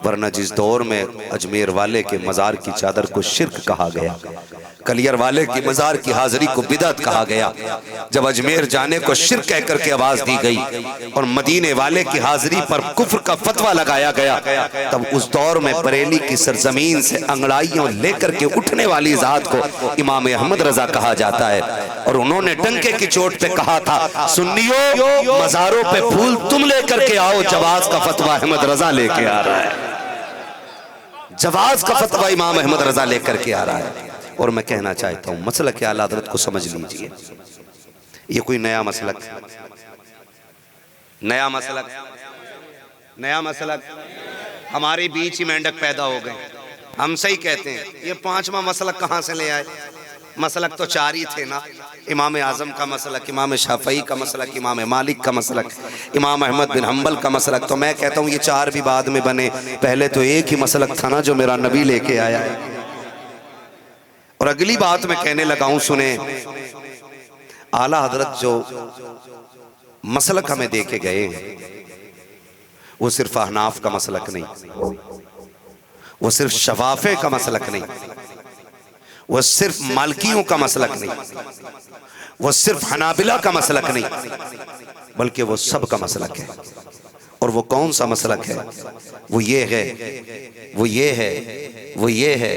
वरना जिस दौर में अजमेर वाले के मजार की चादर को शिर्क कहा गया, कलियर वाले की मजार की हाजिरी को बिदअत कहा गया। जब अजमेर जाने को शिर्क कह करके आवाज दी गई और मदीने वाले की हाजिरी पर कुफ्र का फतवा लगाया गया, तब उस दौर में बरेली की सरजमीन से अंगड़ाइयों लेकर के उठने वाली जात को इमाम अहमद रजा कहा जाता है। और उन्होंने डंके की चोट पे कहा था, सुन्नियों मजारों पे फूल तुम लेकर के आओ, जवाज का फतवा अहमद रजा लेके आ रहा है। जवाज का फतवा इमाम अहमद रजा लेकर के आ रहा है। और मैं कहना चाहता हूं, मसलक के आला हज़रत को समझ लीजिए, ये कोई नया मसलक, नया मसलक, नया मसलक हमारे बीच ही मेंढक पैदा हो गए। हम सही कहते हैं, ये पांचवा मसलक कहां से ले आए? मसलक तो चार ही थे ना, इमाम आजम का मसलक, इमाम शाफई का मसलक, इमाम मालिक का मसलक, इमाम अहमद बिन हम्बल का मसलक। तो मैं कहता हूँ ये चार भी बाद में बने, पहले तो एक ही मसलक था ना जो मेरा नबी लेके आया है। और अगली बात मैं कहने लगा हूं, सुने, आला हजरत जो मसलक हमें दे के गए हैं वो सिर्फ अहनाफ का मसलक नहीं, वो सिर्फ शफाफे का मसलक नहीं, वो सिर्फ मालकियों का मसलक नहीं, वो सिर्फ हनाबिला का मसलक नहीं, बल्कि वो सब का मसलक है। और वो कौन सा मसलक है? वो ये है, वो ये है, वो ये है,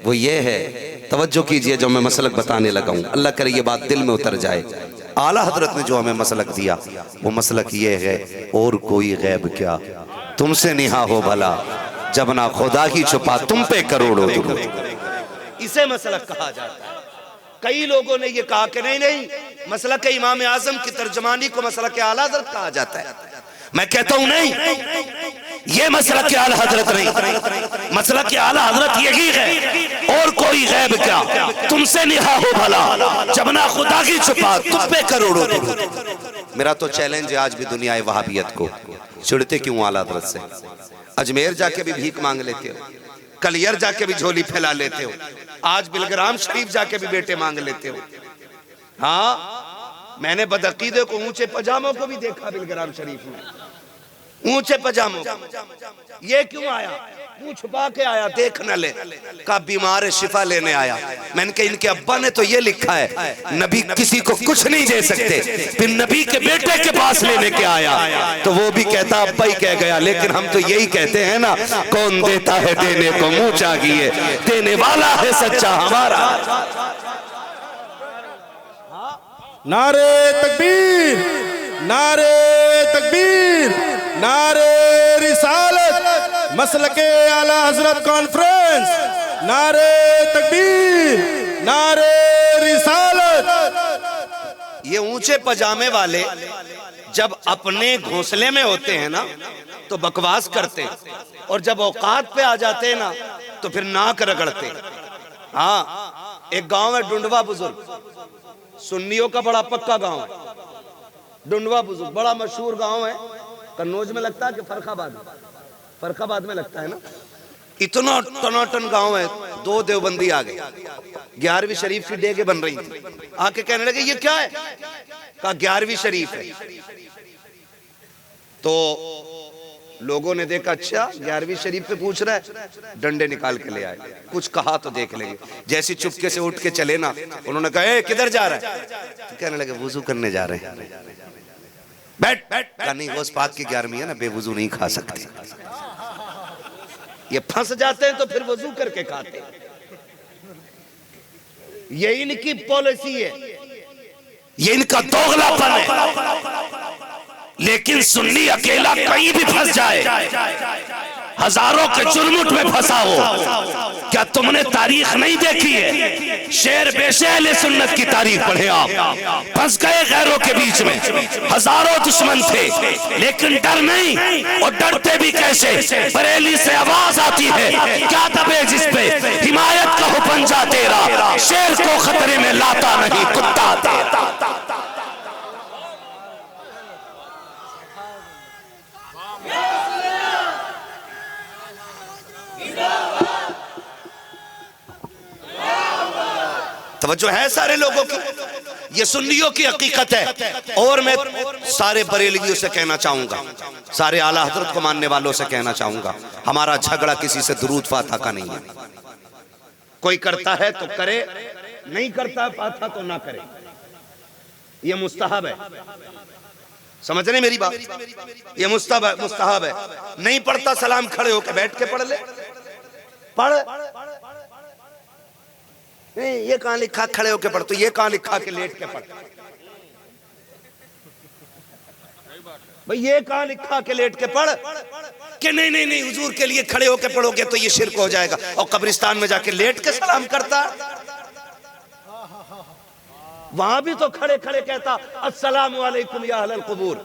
वो ये है। तवज्जो कीजिए जो मैं मसलक बताने लगा हूं, अल्लाह करे ये बात दिल में उतर जाए। आला हजरत ने जो हमें मसलक दिया वो मसलक ये है, और कोई गैब क्या तुमसे निहा हो भला, जब ना खुदा ही छुपा तुम पे करोड़ों दुरूद। इसे मसलक कहा जाता है। कई लोगों ने ये कहा कि नहीं नहीं, मसलक इमाम आजम की तर्जमानी को मसलक आला हजरत कहा जाता है। मैं कहता हूं नहीं, ये मसलक के आला हजरत नहीं, मसलक के आला हजरत यही है, और कोई गैब क्या तुमसे निहा हो भला, जब ना खुदा की छुपा तुम पे करोड़ों दुरूद। मेरा तो चैलेंज है आज भी दुनिया वहाबियत को, चिढ़ते क्यों आला हजरत से? अजमेर जाके भी भीख मांग लेते हो, कलियर जाके भी झोली फैला लेते हो, आज बिलग्राम शरीफ जाके भी बेटे मांग लेते हो। हाँ, मैंने बदअकीदे को ऊंचे पजामों को भी देखा बिलग्राम शरीफ में, ऊंचे पजामों। ये क्यों आया? मुंह छुपा के आया, देख न ले, का बीमार शिफा लेने आया। मैंने कहा इनके अब्बा ने तो ये लिखा है, नबी किसी को कुछ नहीं दे सकते, फिर नबी के बेटे के पास लेने के आया, तो वो भी कहता अब्बा ही कह गया। लेकिन हम तो यही कहते हैं ना, कौन देता है देने को मुंह चाहिए, देने वाला है सच्चा हमारा। नारे तकबीर, नारे तकबीर, नारे रिसालत, मसलके आला हजरत कॉन्फ्रेंस, नारे तकबीर, नारे रिसालत। ये ऊंचे पजामे वाले जब अपने घोंसले में होते हैं ना तो बकवास करते हैं, और जब औकात पे आ जाते हैं ना तो फिर नाक रगड़ते। हाँ, एक गांव है डुंडवा बुजुर्ग, सुन्नियों का बड़ा पक्का गांव है डुंडवा बुजुर्ग, बड़ा मशहूर गांव है। कन्नौज में लगता है कि फरखाबाद में लगता है ना। इतना टनाटन गांव है, दो देवबंदी आ गए, 11वीं शरीफ की डेगे बन रही थी, आके कहने लगे ये क्या है? कहा 11वीं शरीफ है। तो लोगों ने देखा, अच्छा 11वीं शरीफ पे पूछ रहा है, डंडे निकाल के ले आए, कुछ कहा तो देख लेंगे। जैसी चुपके से उठ के चले ना, उन्होंने कहा ए, किधर जा रहा है? तो कहने लगे वुजू करने जा रहे हैं। बैठ बैठ, नहीं गौस पाक की 11वीं है ना, बेवुजू नहीं खा सकते। ये फंस जाते हैं तो फिर वुजू करके खाते हैं। ये इनकी पॉलिसी है, ये इनका दोगलापन है। लेकिन सुन्नी अकेला कहीं भी फंस जाए, हजारों के चुरमुट में फंसा हो। क्या तुमने तारीख नहीं देखी है? शेर बेशेल सुन्नत की तारीख पढ़े आप। फंस गए गैरों के बीच में, हजारों दुश्मन थे, लेकिन डर नहीं। और डरते भी कैसे? बरेली से आवाज आती है, क्या दबे जिस पे हिमायत का हो पंजा तेरा, शेर को खतरे में लाता नहीं कुत्ता तेरा। तवज्जो है सारे लोगों की, ये सुन्नियों की हकीकत है। और मैं सारे बरेलियों से कहना चाहूंगा, सारे आला हजरत को मानने वालों से कहना चाहूंगा, हमारा झगड़ा किसी से दुरूद फातिहा का नहीं है। कोई करता है तो करे, नहीं करता पाता तो ना करे, ये मुस्तहब है। समझ रहे मेरी बात? ये मुस्तहब है। नहीं पढ़ता सलाम खड़े होकर बैठ के पढ़ ले, पढ़। नहीं ये कहां लिखा खड़े होके पढ़, तो ये कहां लिखा के लेट के पढ़? भाई ये कहां लिखा के लेट के पढ़? कि नहीं नहीं नहीं हुजूर के लिए खड़े होके पढ़ोगे तो ये शिरक हो जाएगा, और कब्रिस्तान में जाके लेट के सलाम करता, वहां भी तो खड़े खड़े कहता अस्सलामु अलैकुम या अहलल कुबूर।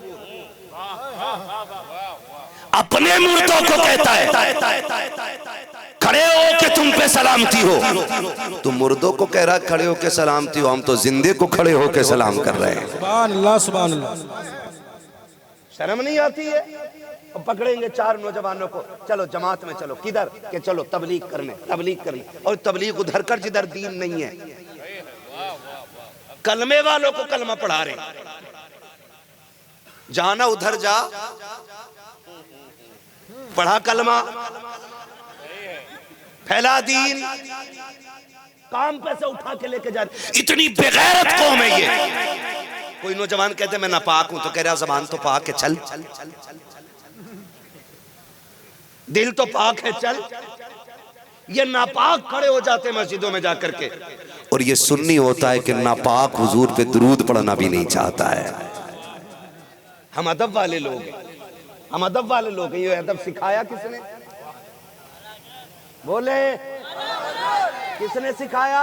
अपने मुर्दों को कहता है खड़े हो के तुम पे सलामती हो, तुम मुर्दों को कह रहा खड़े हो के सलामती हो, हम तो जिंदे को खड़े हो के सलाम कर रहे हैं। सुभान अल्लाह, सुभान अल्लाह। शर्म नहीं आती है? अब पकड़ेंगे 4 नौजवानों को, चलो जमात में चलो, किधर के चलो तबलीग करने, और तबलीग उधर कर जिधर दीन नहीं है। कलमे वालों को कलमा पढ़ा रहे, जाना उधर जा, पढ़ा कलमा, फैला दीन, काम पैसे उठा के लेके जा रहे। इतनी बेगैरत कौम है ये। कोई नौजवान कहते मैं नापाक हूं तो कह रहा जबान तो पाक है, चल, दिल तो पाक है, चल। ये नापाक खड़े हो जाते मस्जिदों में जाकर के, और ये सुन्नी होता है कि नापाक हुजूर पे दुरूद पढ़ना भी नहीं चाहता है। हम अदब वाले लोग हैं, हम अदब वाले लोग हैं। ये अदब सिखाया किसने? बोले किसने सिखाया?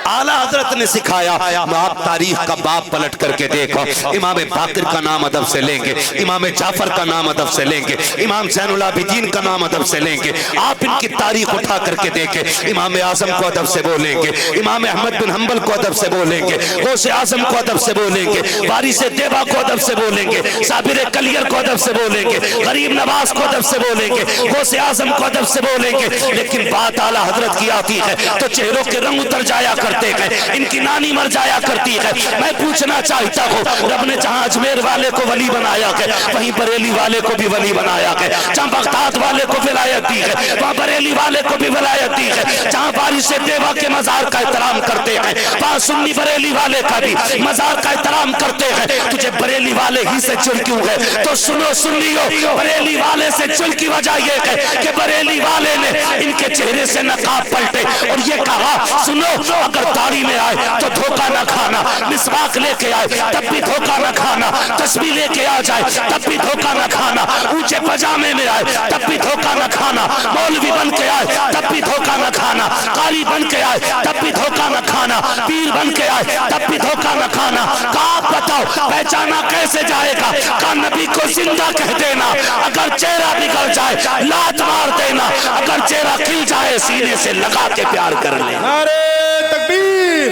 आला हजरत ने सिखाया। आप तारीख का बाप पलट करके देखो, इमाम बाकिर का नाम अदब से लेंगे, इमाम जाफर का नाम अदब से लेंगे, इमाम ज़ैनुल आबिदीन का नाम अदब से लेंगे। आप इनकी तारीख उठा करके देखें, इमाम आजम को अदब से बोलेंगे, इमाम अहमद बिन हम्बल को अदब से बोलेंगे, गौसे आजम को अदब से बोलेंगे, वारिस देवा को अदब से बोलेंगे, साबिर कलियर को अदब से बोलेंगे, गरीब नवाज को अदब से बोलेंगे, गौसे आजम को अदब से बोलेंगे। लेकिन बात आला हजरत की आती है तो चेहरों के रंग उतर जाया करते हैं, इनकी नानी मर जाया करती है। मैं पूछना चाहता हूँ, रब ने जहाँ अजमेर वाले को वली बनाया है, वहीं बरेली वाले को भी वली बनाया है। जहाँ बगदाद वाले को विलायत दी है, वहाँ बरेली वाले को भी विलायत दी है। जहाँ वारिस देवा के मजार का एहतराम करते हैं, वहाँ सुन्नी बरेली वाले का भी मजार का एहतराम करते हैं। तुझे बरेली वाले ही से चिढ़ क्यों है? तो सुनो सुन्नियों, बरेली वाले से चिढ़ की वजह यह है कि बरेली वाले ने इनके चेहरे से नकाब पलटे और ये कहा सुनो, अगर दाढ़ी में आए तो धोखा न खाना, मिसवाक लेके आए तब भी धोखा न खाना, तस्बीह लेके आ जाए तब भी धोखा न खाना, ऊंचे पजामे में आए तब भी धोखा न खाना, मौलवी बन के आए तब भी धोखा न खाना, कारी बन के आए तब भी धोखा न खाना, पीर बन के आए तब भी धोखा न खाना। आप बताओ पहचाना कैसे जाएगा? का नबी को जिंदा कह देना, अगर चेहरा बिगड़ जाए लात मार देना, अगर चेहरा खिल जाए सीने से लगा के प्यार कर ले। नारे तकबीर,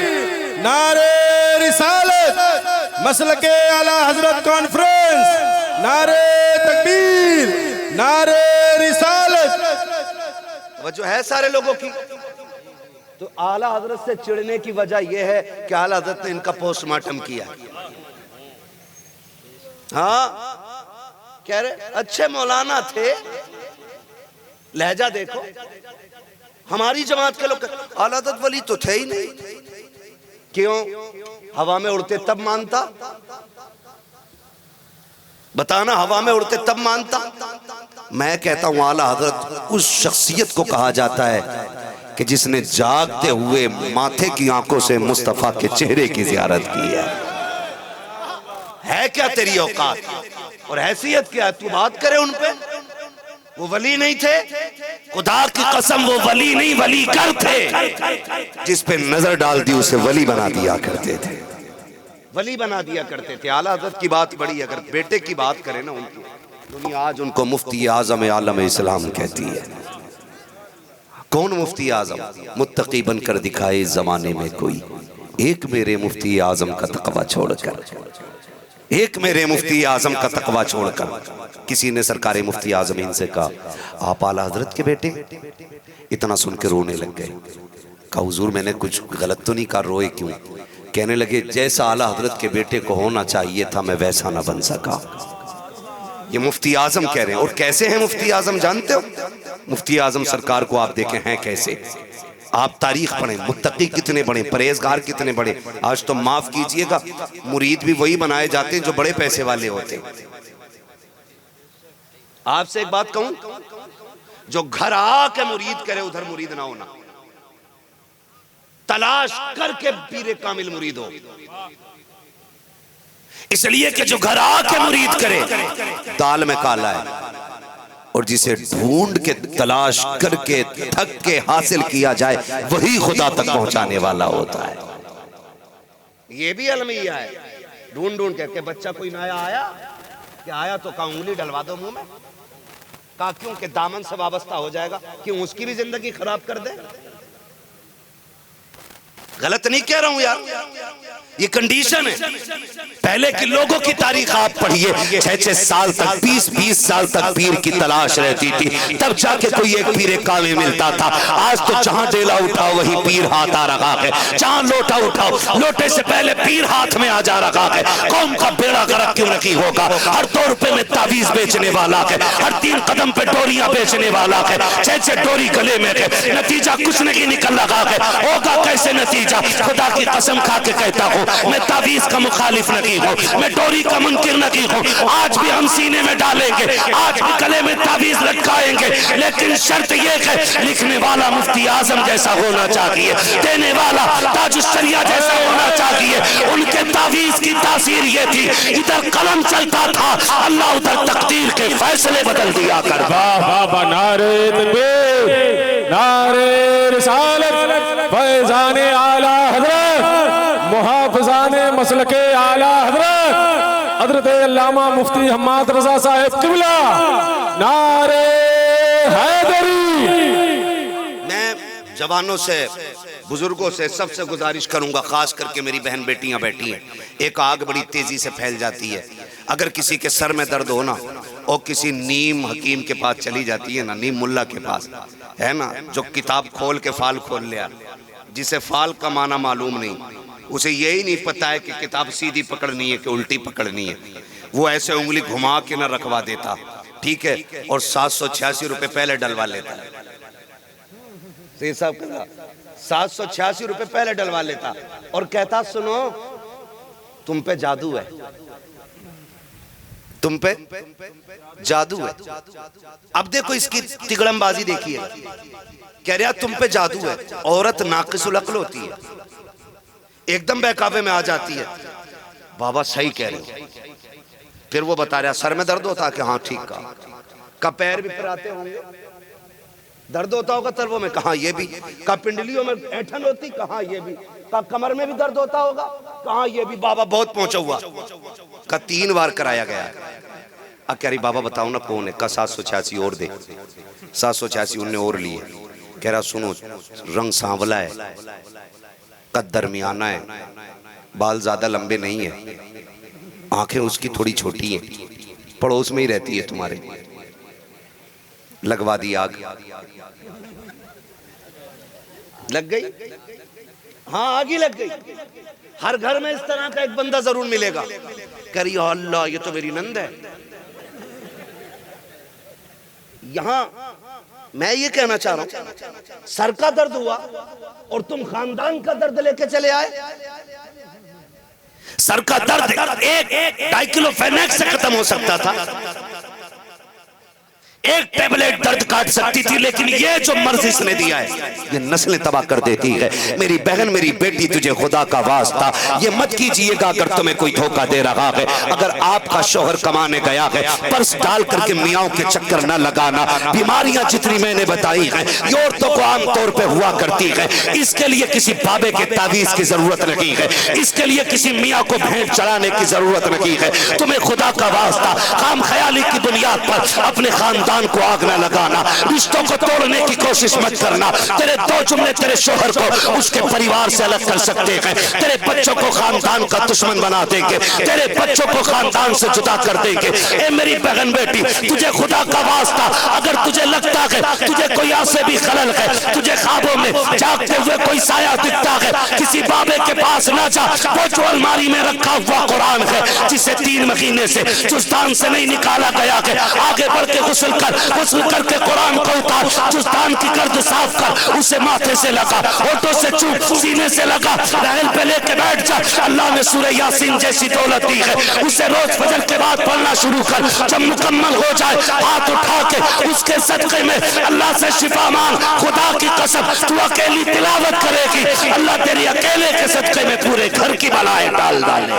नारे रिसालत, मसलके आला हजरत कॉन्फ्रेंस, नारे तकबीर, नारे रिसालत। वो जो है सारे लोगों की, तो आला हजरत से चिढ़ने की वजह यह है कि आला हजरत ने इनका पोस्टमार्टम किया। हाँ कह रहे अच्छे मौलाना थे, लहजा देखो। हमारी जमात के लोग आला हजरत वली तो थे ही नहीं, क्यों? हवा में उड़ते तब मानता, बताना, हवा में उड़ते तब मानता। मैं कहता हूं आला हजरत उस शख्सियत को कहा जाता है कि जिसने जागते हुए माथे की आंखों से मुस्तफा के चेहरे की जियारत की है क्या तेरी औकात और हैसियत क्या है? तू बात करे उन पे। वो वली नहीं थे, खुदा की कसम वो वली नहीं वली कर थे। जिस पे नजर डाल दी उसे वली बना दिया करते थे, वली बना दिया करते थे। आला हज़रत की बात बड़ी, अगर बेटे की बात करें ना उनकी, दुनिया आज उनको मुफ्ती आजम आलम इस्लाम कहती है। कौन मुफ्ती आजम? मुत्तकी बनकर दिखाए इस जमाने में कोई, एक मेरे मुफ्ती आजम का तकवा छोड़कर, एक मेरे मुफ्ती आजम का तकवा छोड़कर। किसी ने सरकार मुफ्ती आजमीन से कहा आप आला हजरत के बेटे? इतना सुन के रोने लग गए। कहा हुजूर मैंने कुछ गलत तो नहीं कहा, रोए क्यों? कहने लगे जैसा आला हजरत के बेटे को होना चाहिए था मैं वैसा ना बन सका। ये मुफ्ती आजम कह रहे हैं। और कैसे हैं मुफ्ती आजम जानते हो? मुफ्ती आजम सरकार को आप देखें हैं कैसे? आप तारीख पढ़ें, मुत्तकी कितने बड़े, परहेजगार कितने बड़े। आज तो माफ कीजिएगा, मुरीद भी वही बनाए जाते हैं जो बड़े पैसे वाले होते हैं। आपसे एक बात कहूं, जो घर आके मुरीद करे उधर मुरीद ना होना, तलाश करके पीरे कामिल मुरीद हो। इसलिए कि जो घर आके मुरीद करे दाल में काला है, और जिसे ढूंढ के तलाश करके थक के हासिल किया जाए वही खुदा तक पहुंचाने वाला होता है। ये भी अलमिया है, ढूंढ ढूंढ के बच्चा कोई नया आया, क्या आया तो कहा उंगली डलवा दो मुंह में, कहा क्यों के दामन से वाबस्ता हो जाएगा, क्यों उसकी भी जिंदगी खराब कर दे। गलत नहीं कह रहा हूं यार, ये कंडीशन है। पहले के लोगों की तारीख आप पढ़िए, 6-6 साल तक, 20-20 साल तक पीर की तलाश रहती थी, तब जाके कोई एक पीर कामिल मिलता था। आज तो जहां डेला उठाओ वही पीर हाथ आ रहा है, जहां लोटा उठाओ लोटे से पहले पीर हाथ में आ जा रहा है। कौम का बेड़ा गर्क क्यों नहीं होगा। हर 2 रुपए में तावीज बेचने वाला है, हर 3 कदम पे डोरियां बेचने वाला है, 6-6 डोरी गले में है, नतीजा कुछ नहीं निकल रहा है। होगा कैसे नतीजा? खुदा की कसम खा के कहता हूं, मैं तावीज का मुखालिफ नहीं हूं, मैं डोरी का मुनकिर नहीं हूं। आज भी हम सीने में डालेंगे, आज भी गले में तावीज लटकाएंगे, लेकिन शर्त यह है लिखने वाला मुफ्ती आजम जैसा होना चाहिए, देने वाला ताजुश्शरिया जैसा होना चाहिए। उनके तावीज की तासीर ये थी, इधर कलम चलता था, अल्लाह उधर तकदीर के फैसले बदल दिया कर। बाबा नारे तकबीर, नारे रिसालत, फैज़ाने आला हज़रत, मुहाफ़िज़ाने मसलके आला हज़रत हज़रत अल्लामा मुफ्ती हम्माद रज़ा साहिब क़िबला, नारे हैदरी। मैं जवानों से, बुजुर्गों से, सबसे गुजारिश करूंगा, खास करके मेरी बहन बेटियां बैठी हैं, एक आग बड़ी तेजी से फैल जाती है। अगर किसी के सर में दर्द हो ना, और किसी नीम हकीम के पास चली जाती है ना, नीम मुल्ला के पास है ना, जो किताब खोल के फाल खोल लिया, जिसे फाल का माना मालूम नहीं, उसे यही नहीं पता है कि किताब सीधी पकड़नी है कि उल्टी पकड़नी है, वो ऐसे उंगली घुमा के ना रखवा देता, ठीक है, और 786 रुपए पहले डलवा लेता है। 786 रुपए पहले डलवा लेता और कहता सुनो तुम पे जादू है, तुम पे जादू है। अब देखो इसकी तिगड़मबाजी देखिए, कह रहा तुम पे जादू है। औरत नाकिसुल अक्ल होती है, एकदम बहकावे में आ जाती है, बाबा सही कह रहे हो। फिर वो बता रहा सर में दर्द होता है कि हाँ ठीक का पैर भी फिराते होंगे, दर्द होता होगा तलवों में, कहा ये भी, का पिंडलियों में ऐठन होती, कहा ये भी, का कमर में भी दर्द होता होगा, कहा ये भी। बाबा बहुत पहुंचा हुआ, का 3 बार कराया गया। अब कह रही बाबा बताओ ना कौन है, का 786 और दे, 786 उनने और लिए। कह रहा सुनो रंग सांवला है, कद दरमियाना है, बाल ज्यादा लंबे नहीं है, आंखें उसकी थोड़ी छोटी हैं, पड़ोस में ही रहती है तुम्हारे। लगवा दी आग, लग गई, हाँ आग ही लग गई। हर घर में इस तरह का एक बंदा जरूर मिलेगा, करिए अल्लाह ये तो मेरी नंद है। यहां मैं ये कहना चाह रहा हूं, सर का दर्द हुआ और तुम खानदान का दर्द लेके चले आए। सर का दर्द 1-2 किलो फेनेक्स से खत्म हो सकता था, एक टेबलेट दर्द काट सकती थी, लेकिन ये जो मर्ज इसने दिया है ये नस्लें तबाह कर देती है। मेरी बहन, मेरी बेटी, तुझे खुदा का वास्ता ये मत कीजिएगा अगर तुम्हें कोई धोखा दे रहा है। अगर आपका शोहर कमाने गया है, पर्स डाल करके मियाओं के चक्कर न लगाना। बीमारियां जितनी मैंने बताई हैं ये औरतों को आमतौर पर हुआ करती है, इसके लिए किसी बाबे के तावीज की जरूरत नहीं है, इसके लिए किसी मियाँ को भेंट चढ़ाने की जरूरत नहीं है। तुम्हें खुदा का वास्ता खाम ख्याली की बुनियाद पर अपने खानदान को आग न लगाना, रिश्तों को तोड़ने की कोशिश मत करना। तेरे 2 जुमले तेरे शोहर को उसके परिवार से अलग कर सकते हैं, तेरे बच्चों को खानदान का दुश्मन बना देंगे, तेरे बच्चों को खानदान से जुदा कर देंगे। ए मेरी बहन बेटी, तुझे खुदा का वास्ता, अगर तुझे लगता है तुझे कोई आसे भी खलल है, तुझे ख्वाबों में जागते हुए कोई साया दिखता है, किसी बाबे के पास ना जा, वो जो अलमारी में रखा हुआ कुरान है जिसे 3 महीने से जुस्तान से नहीं निकाला गया है, आगे बढ़ के गुस्ल कर, गुस्ल करके कुरान को उतार, जुस्तान की गर्द साफ कर, उसे माथे से लगा, होठों से चूम, सीने से लगा, रहल पे लेके बैठ जा। अल्लाह ने सूरह यासीन जैसी दौलत दी है, उसे रोज फजर के बाद पढ़ना शुरू कर। जब मुकम्मल हो जाए हाथ उठा के उसके सदके में अल्लाह से शिफा मांग। खुदा की कसम तू अकेली तिलावत करेगी, अल्लाह तेरी अकेले के सदके में पूरे घर की बलाएं डाल डाले।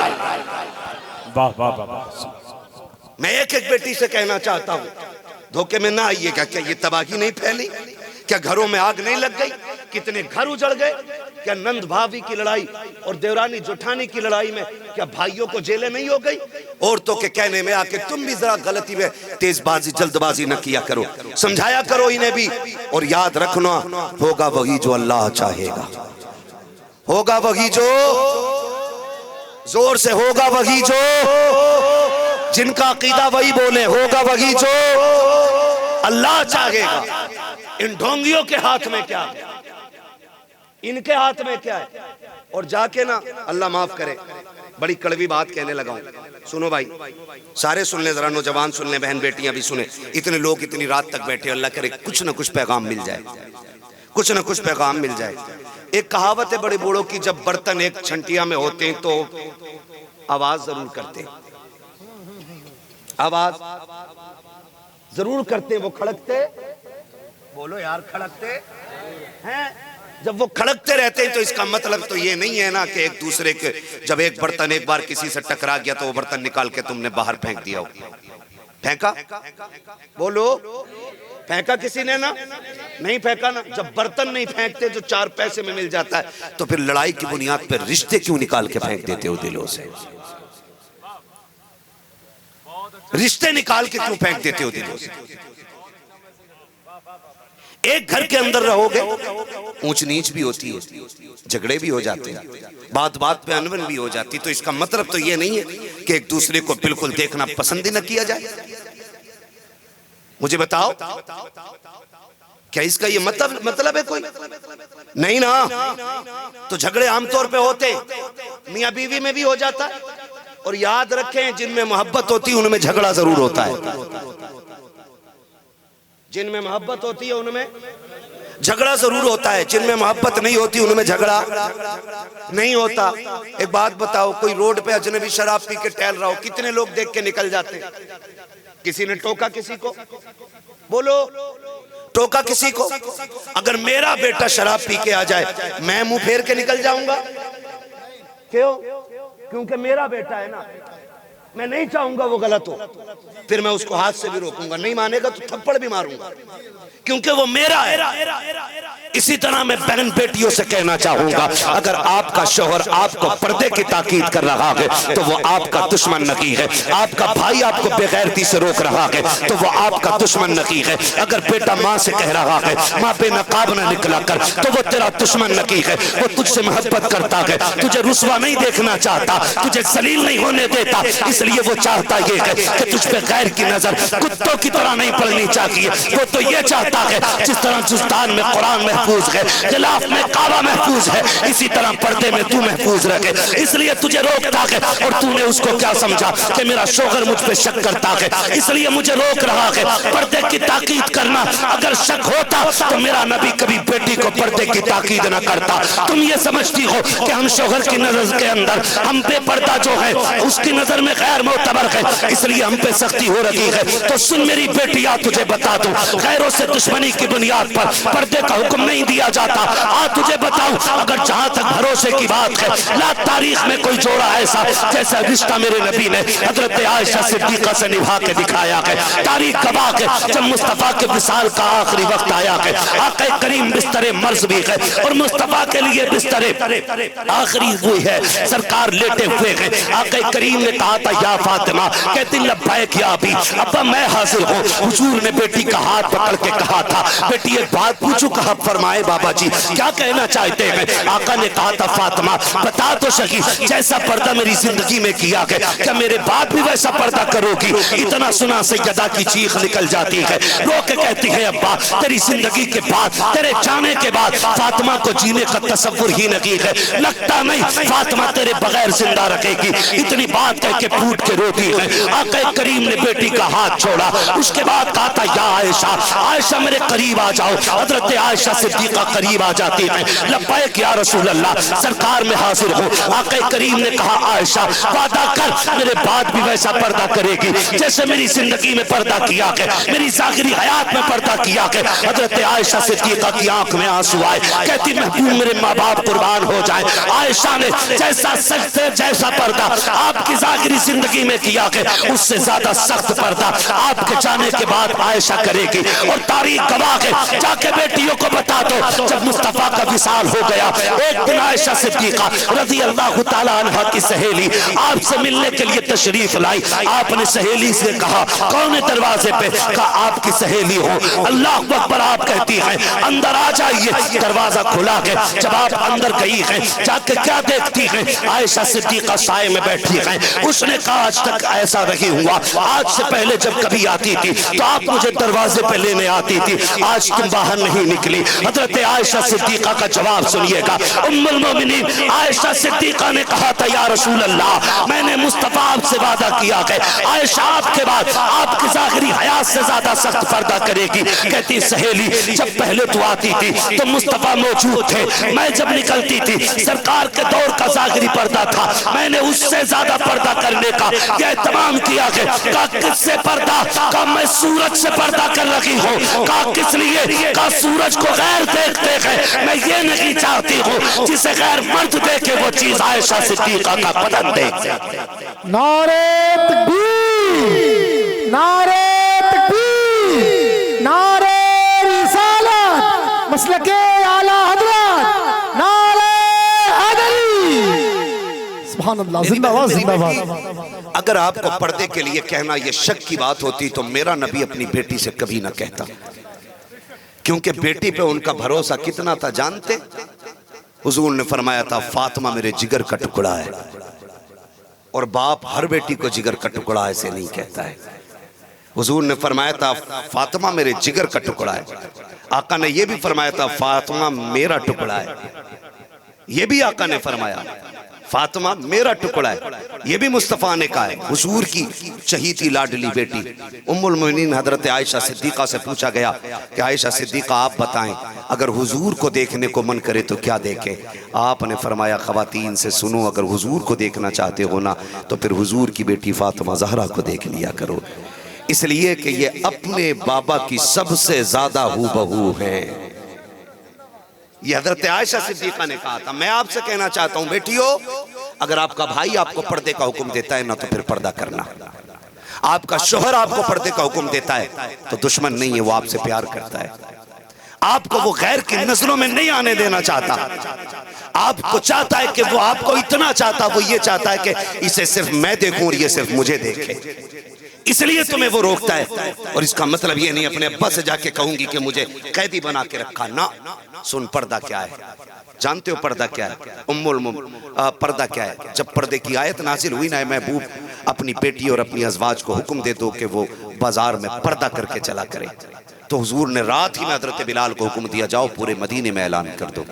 वाह वाह वाह वाह। मैं एक एक बेटी से कहना चाहता हूँ, धोखे में ना आइएगा। क्या ये तबाही नहीं फैली? क्या घरों में आग नहीं लग गई? कितने घर उजड़ गए? क्या नंद भाभी की लड़ाई और देवरानी जेठानी की लड़ाई में क्या भाइयों को जेलें नहीं हो गई? औरतों के कहने में आके तुम भी जरा गलती में तेजबाजी जल्दबाजी न किया करो, समझाया करो इन्हें भी। और याद रखना, होगा वही जो अल्लाह चाहेगा, होगा वही जो, जोर से होगा वही जो, जिनका अकीदा वही बोले, होगा वही जो अल्लाह चाहेगा। इन ढोंगियों के हाथ में क्या है? इनके हाथ में क्या है? और जाके ना, अल्लाह माफ करे, बड़ी कड़वी बात कहने लगा हूं। सुनो भाई, सारे सुन ले, जरा नौजवान सुन ले, बहन बेटियां भी सुने। इतने लोग इतनी रात तक बैठे, अल्लाह करे कुछ ना कुछ पैगाम मिल जाए, कुछ ना कुछ पैगाम मिल जाए। एक कहावत है बड़े बूढ़ों की, जब बर्तन एक छंटिया में होते हैं तो आवाज जरूर करते हैं, आवाज जरूर करते हैं। वो खड़कते, बोलो यार, खड़कते हैं। जब वो खड़कते रहते हैं तो इसका मतलब तो ये नहीं है ना कि एक दूसरे के, जब एक बर्तन एक बार किसी से टकरा गया तो वो बर्तन निकाल के तुमने बाहर फेंक दिया हो। फेंका? बोलो, फेंका किसी ने ना? नहीं फेंका ना। जब बर्तन नहीं फेंकते जो 4 पैसे में मिल जाता है, तो फिर लड़ाई की बुनियाद पर रिश्ते क्यों निकाल के फेंक देते हो दिलों से? रिश्ते निकाल के क्यों फेंक देते हो दिलों से? एक घर के अंदर रहोगे, ऊंच नीच भी होती है, झगड़े भी हो जाते हैं, बात बात पे अनबन भी हो जाती, तो इसका मतलब तो ये नहीं है कि एक दूसरे को बिल्कुल देखना पसंद ही न किया जाए। मुझे बताओ, क्या इसका ये मतलब है कोई? नहीं ना। तो झगड़े आमतौर पे होते, मियां बीवी में भी हो जाता है। और याद रखें, जिनमें मोहब्बत होती है उनमें झगड़ा जरूर होता है, जिनमें मोहब्बत होती है उनमें झगड़ा जरूर होता है, जिनमें मोहब्बत नहीं होती उनमें झगड़ा नहीं होता। एक बात बताओ, कोई रोड पे अजनबी शराब पी के टहल रहा हो, कितने लोग देख के निकल जाते? किसी ने टोका किसी को? बोलो, टोका किसी को? अगर मेरा बेटा शराब पी के आ जाए, मैं मुंह फेर के निकल जाऊंगा? क्यों? क्योंकि मेरा बेटा है ना, मैं नहीं चाहूंगा वो गलत हो। फिर मैं उसको हाथ से भी रोकूंगा, नहीं मानेगा तो थप्पड़ भी मारूंगा, क्योंकि वो मेरा है। इसी तरह मैं बहन बेटियों से कहना चाहूंगा, अगर आपका शौहर आपको पर्दे की ताकीद कर रहा है तो वो आपका दुश्मन नहीं है। आपका भाई आपको बेगैरती से रोक रहा है तो वो आपका दुश्मन नहीं है। अगर बेटा माँ से कह रहा है माँ बेनकाब न निकला कर, तो वो तेरा दुश्मन नहीं है। वो तुझसे मोहब्बत करता है, तुझे रुसवा नहीं देखना चाहता, तुझे जलील नहीं होने देता, इसलिए वो चाहता ये है कि तुझ पे गैर की नजर कुत्तों की तरह नहीं पड़नी चाहिए। वो तो ये चाहता है जिस तरह जुस्तान में कुरान महफूज है, गिलाफ में काबा महफूज है, इसी तरह पर्दे में तू महफूज रखे। इसलिए तुझे रोकता है। और तूने उसको क्या समझा कि मेरा शौहर मुझ पे शक करता है, इसलिए मुझे रोक रहा है। पर्दे की ताकीद करना, अगर शक होता तो मेरा नबी कभी बेटी को पर्दे की ताकीद न करता। तुम ये समझती हो कि हम शौहर की नजर के अंदर हम बेपर्दा जो है उसकी नजर में गैर मोतबर है, इसलिए हम पे सख्ती हो रही है। तो सुन मेरी बेटियां, तुझे बता दूं, गैरों से दुश्मनी की बुनियाद पर पर्दे का हुक्म नहीं दिया जाता। आज तुझे बताऊं, अगर जहां तक भरोसे की बात है, ला तारीख में कोई जोड़ा ऐसा जैसा रिश्ता मेरे नबी ने हजरत आयशा सिद्दीका से निभा के दिखाया है। तारीख गवाह है, जब मुस्तफा के विसाल का आखिरी वक्त आया है, आक़ा करीम बिस्तरे मर्ज भी है और मुस्तफा के लिए बिस्तरे आखिरी हुई है, सरकार लेटे हुए हैं। आक़ा करीम ने कहा था या फातिमा, कहती लब्बैक या अबी, अब्बा मैं हाजिर हूँ। हुजूर ने बेटी का हाथ पकड़ के कहा था, बेटी एक बात पूछूं? कहा फरमाए बाबा जी, क्या कहना चाहते हैं? आका ने कहा था फातिमा बता तो सकी, जैसा पर्दा मेरी जिंदगी में किया है, क्या मेरे बाद भी वैसा पर्दा करोगी? इतना सुना सैयदा की चीख निकल जाती है, रो के कहती है अब्बा तेरी जिंदगी के बाद, तेरे जाने के बाद फातिमा को जीने का तसव्वुर ही नहीं है, लगता नहीं फातिमा तेरे बगैर जिंदा रखेगी। इतनी बात कह के पूरी उठ के रोती है। आका करीम ने बेटी का हाथ छोड़ा, उसके बाद कहा था या आयशा, आयशा मेरे करीब आ जाओ। हजरत आयशा सिद्दीका करीब आ जाती है। लब्बैक या रसूल अल्लाह, सरकार में हाजिर हो। आका करीम ने कहा आयशा वादा कर मेरे बाद भी वैसा पर्दा करेगी जैसे मेरी जिंदगी में पर्दा किया है, मेरी ज़ाहिरी हयात में पर्दा किया है। हजरत आयशा सिद्दीका की आंख में आंसू आए, कहती महबूब मेरे माँ बाप कुर्बान हो जाए। आयशा ने जैसा सख्त जैसा पर्दा आपकी ज़ाहिरी जिंदगी में किया है, उससे ज्यादा सख्त पर्दा आपके जाने के बाद आयशा करेगी। और तारीख गवाह है, जाके बेटियों को बता दो जब मुस्तफा का विसाल हो गया, एक दिन आयशा सिद्दीका रज़ी अल्लाह तआला अन्हा की सहेली आपसे मिलने के लिए तशरीफ लाई। आपने सहेली से कहा कौन है दरवाजे पे? कहा आपकी सहेली हो। अल्लाह अकबर आप कहती है अंदर आ जाइए। दरवाजा खुला है। जब आप अंदर गई है, जाके क्या देखती है? आयशा सिद्दीका साए में बैठी है। उसने कहा आज तक ऐसा नहीं हुआ, आज से पहले जब कभी आती थी तो आप मुझे दरवाजे पे लेने आती थी, आज तुम बाहर नहीं निकली। हजरत आयशा सिद्दीका का जवाब सुनिएगा। उम्मुल मोमिनीन आयशा सिद्दीका ने कहा था या रसूल अल्लाह, मैंने मुस्तफा आपसे वादा किया है आयशा आपके बाद आपकी ज़ाहिरी हयात से ज्यादा सख्त पर्दा करेगी। कहती सहेली जब पहले तो आती थी तो मुस्तफा मौजूद थे, मैं जब निकलती थी सरकार के दौर का ज़ाहिरी पर्दा था, मैंने उससे ज्यादा पर्दा करने का यह तमाम किया है। कहा किससे पर्दा? कहा मैं सूरज से पर्दा कर रही हूँ। कहा किस लिए? कहा सूरज को गैर देखते हैं, मैं ये नहीं चाहती हूँ जिसे गैर मर्द देखे वो चीज आयशा सिद्दीका का बदन देखे। नारे तकबीर, नारे तकबीर, नारे रिसालत, मसलके आला हज़रत, नारे हैदरी। सुभान अल्लाह, जिंदाबाद जिंदाबाद। अगर आपको पर्दे के लिए कहना यह शक की बात होती तो मेरा नबी अपनी बेटी से कभी ना कहता, क्योंकि बेटी पे उनका भरोसा कितना था जानते? हुजूर ने फरमाया था फातिमा मेरे जिगर का टुकड़ा है, और बाप हर बेटी को जिगर का टुकड़ा ऐसे नहीं कहता है। हुजूर ने फरमाया था फातिमा मेरे जिगर का टुकड़ा है। आका ने यह भी फरमाया था फातिमा मेरा टुकड़ा है, यह भी आका ने फरमाया फातिमा मेरा टुकड़ा है, यह भी मुस्तफा ने कहा है। हुजूर की चहीती लाडली बेटी उम्मुल मोमिनीन हजरत आयशा सिद्दीका से पूछा गया कि आयशा सिद्दीका आप बताएं अगर हुजूर को देखने को मन करे तो क्या देखें? आपने फरमाया खवातीन से सुनो, अगर हुजूर को देखना चाहते हो ना तो फिर हुजूर की बेटी फातिमा ज़हरा को देख लिया करो, इसलिए कि ये अपने बाबा की सबसे ज्यादा हूबहू हैं। ये हजरत आयशा सिद्दीका ने कहा था। मैं आपसे कहना चाहता हूं बेटियों, अगर आपका भाई आपको पर्दे का हुक्म देता है ना तो फिर पर्दा करना, आपका शोहर आपको पर्दे का हुक्म देता है तो दुश्मन नहीं है, वो आपसे प्यार करता है, आपको वो गैर की नजरों में नहीं आने देना चाहता, आपको चाहता है कि वो आपको इतना चाहता, वो ये चाहता है कि इसे सिर्फ मैं देखूं और ये सिर्फ मुझे देखे, इसलिए तुम्हें वो रोकता है। और इसका मतलब ये नहीं अपने अब्बा से जाके कहूंगी कि मुझे कैदी बना के रखा ना। सुन पर्दा क्या है, जानते हो पर्दा क्या है? पर्दा क्या है? जब पर्दे की आयत नाजिल हुई ना महबूब अपनी बेटी और अपनी अज़वाज को हुक्म दे दो कि वो बाजार में पर्दा करके चला करे, तो हुजूर ने रात ही में हजरत बिलाल को हुक्म दिया जाओ पूरे मदीने में ऐलान कर दो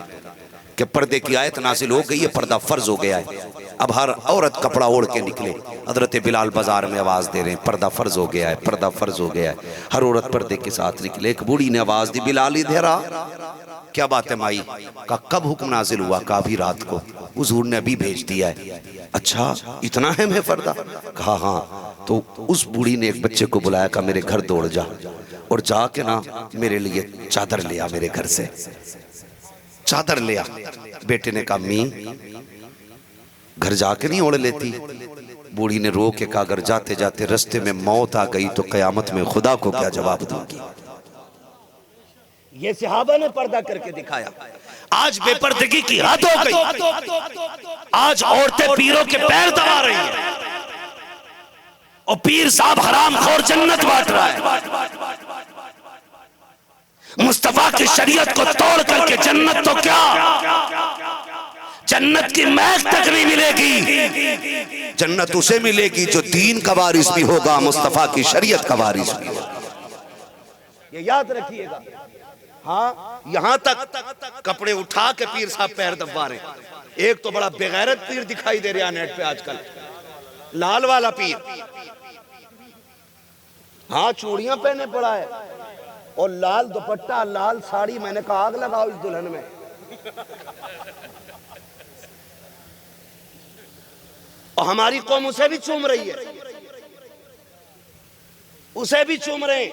कि पर्दे की आयत नाजिल हो गई है, पर्दा फर्ज हो गया है, अब हर औरत कपड़ा ओढ़ के निकले। हजरत बिलाल बाजार में आवाज दे रहे हैं पर्दा फर्ज हो गया है, पर्दा फर्ज हो गया है, हर औरत पर्दे के साथ निकले। एक बूढ़ी ने आवाज दी बिलाल इधर आ। क्या बात है माई? का कब हुक्म नाजिल हुआ? का अभी रात को, हुजूर ने अभी भेज दिया है। अच्छा इतना है मैं पर्दा? कहा हाँ। तो उस बूढ़ी ने एक बच्चे को बुलाया, कहा मेरे घर दौड़ जा और जाके ना मेरे लिए चादर ले आ, मेरे घर से चादर ले आ। बेटे ने कहा मी घर जाके नहीं ओढ़ लेती? बूढ़ी ने रो के कहा अगर जाते जाते रास्ते में मौत आ गई तो कयामत में खुदा को क्या जवाब दूंगी। ये सहाबा ने पर्दा करके दिखाया। आज बेपर्दगी की हद हो गई, आज औरतें पीरों के पैर दबा रही हैं और पीर साहब हराम खोर जन्नत बांट रहा है। मुस्तफा की शरीयत को तोड़ करके जन्नत तो क्या, जन्नत की महक तक नहीं मिलेगी। जन्नत उसे मिलेगी जो दीन का वारिस भी होगा, मुस्तफा की शरीयत का वारिस भी होगा। ये याद रखिएगा। हाँ यहां तक कपड़े उठा के पीर साहब पैर दबा रहे हैं। एक तो बड़ा बेगैरत पीर दिखाई दे रहा है नेट पे आजकल, लाल वाला पीर, हाँ चूड़ियां पहने पड़ा है और लाल दुपट्टा, लाल साड़ी। मैंने कहा आग लगाओ इस दुल्हन में। और हमारी कौम उसे भी चूम रही है, उसे भी चूम रहे हैं।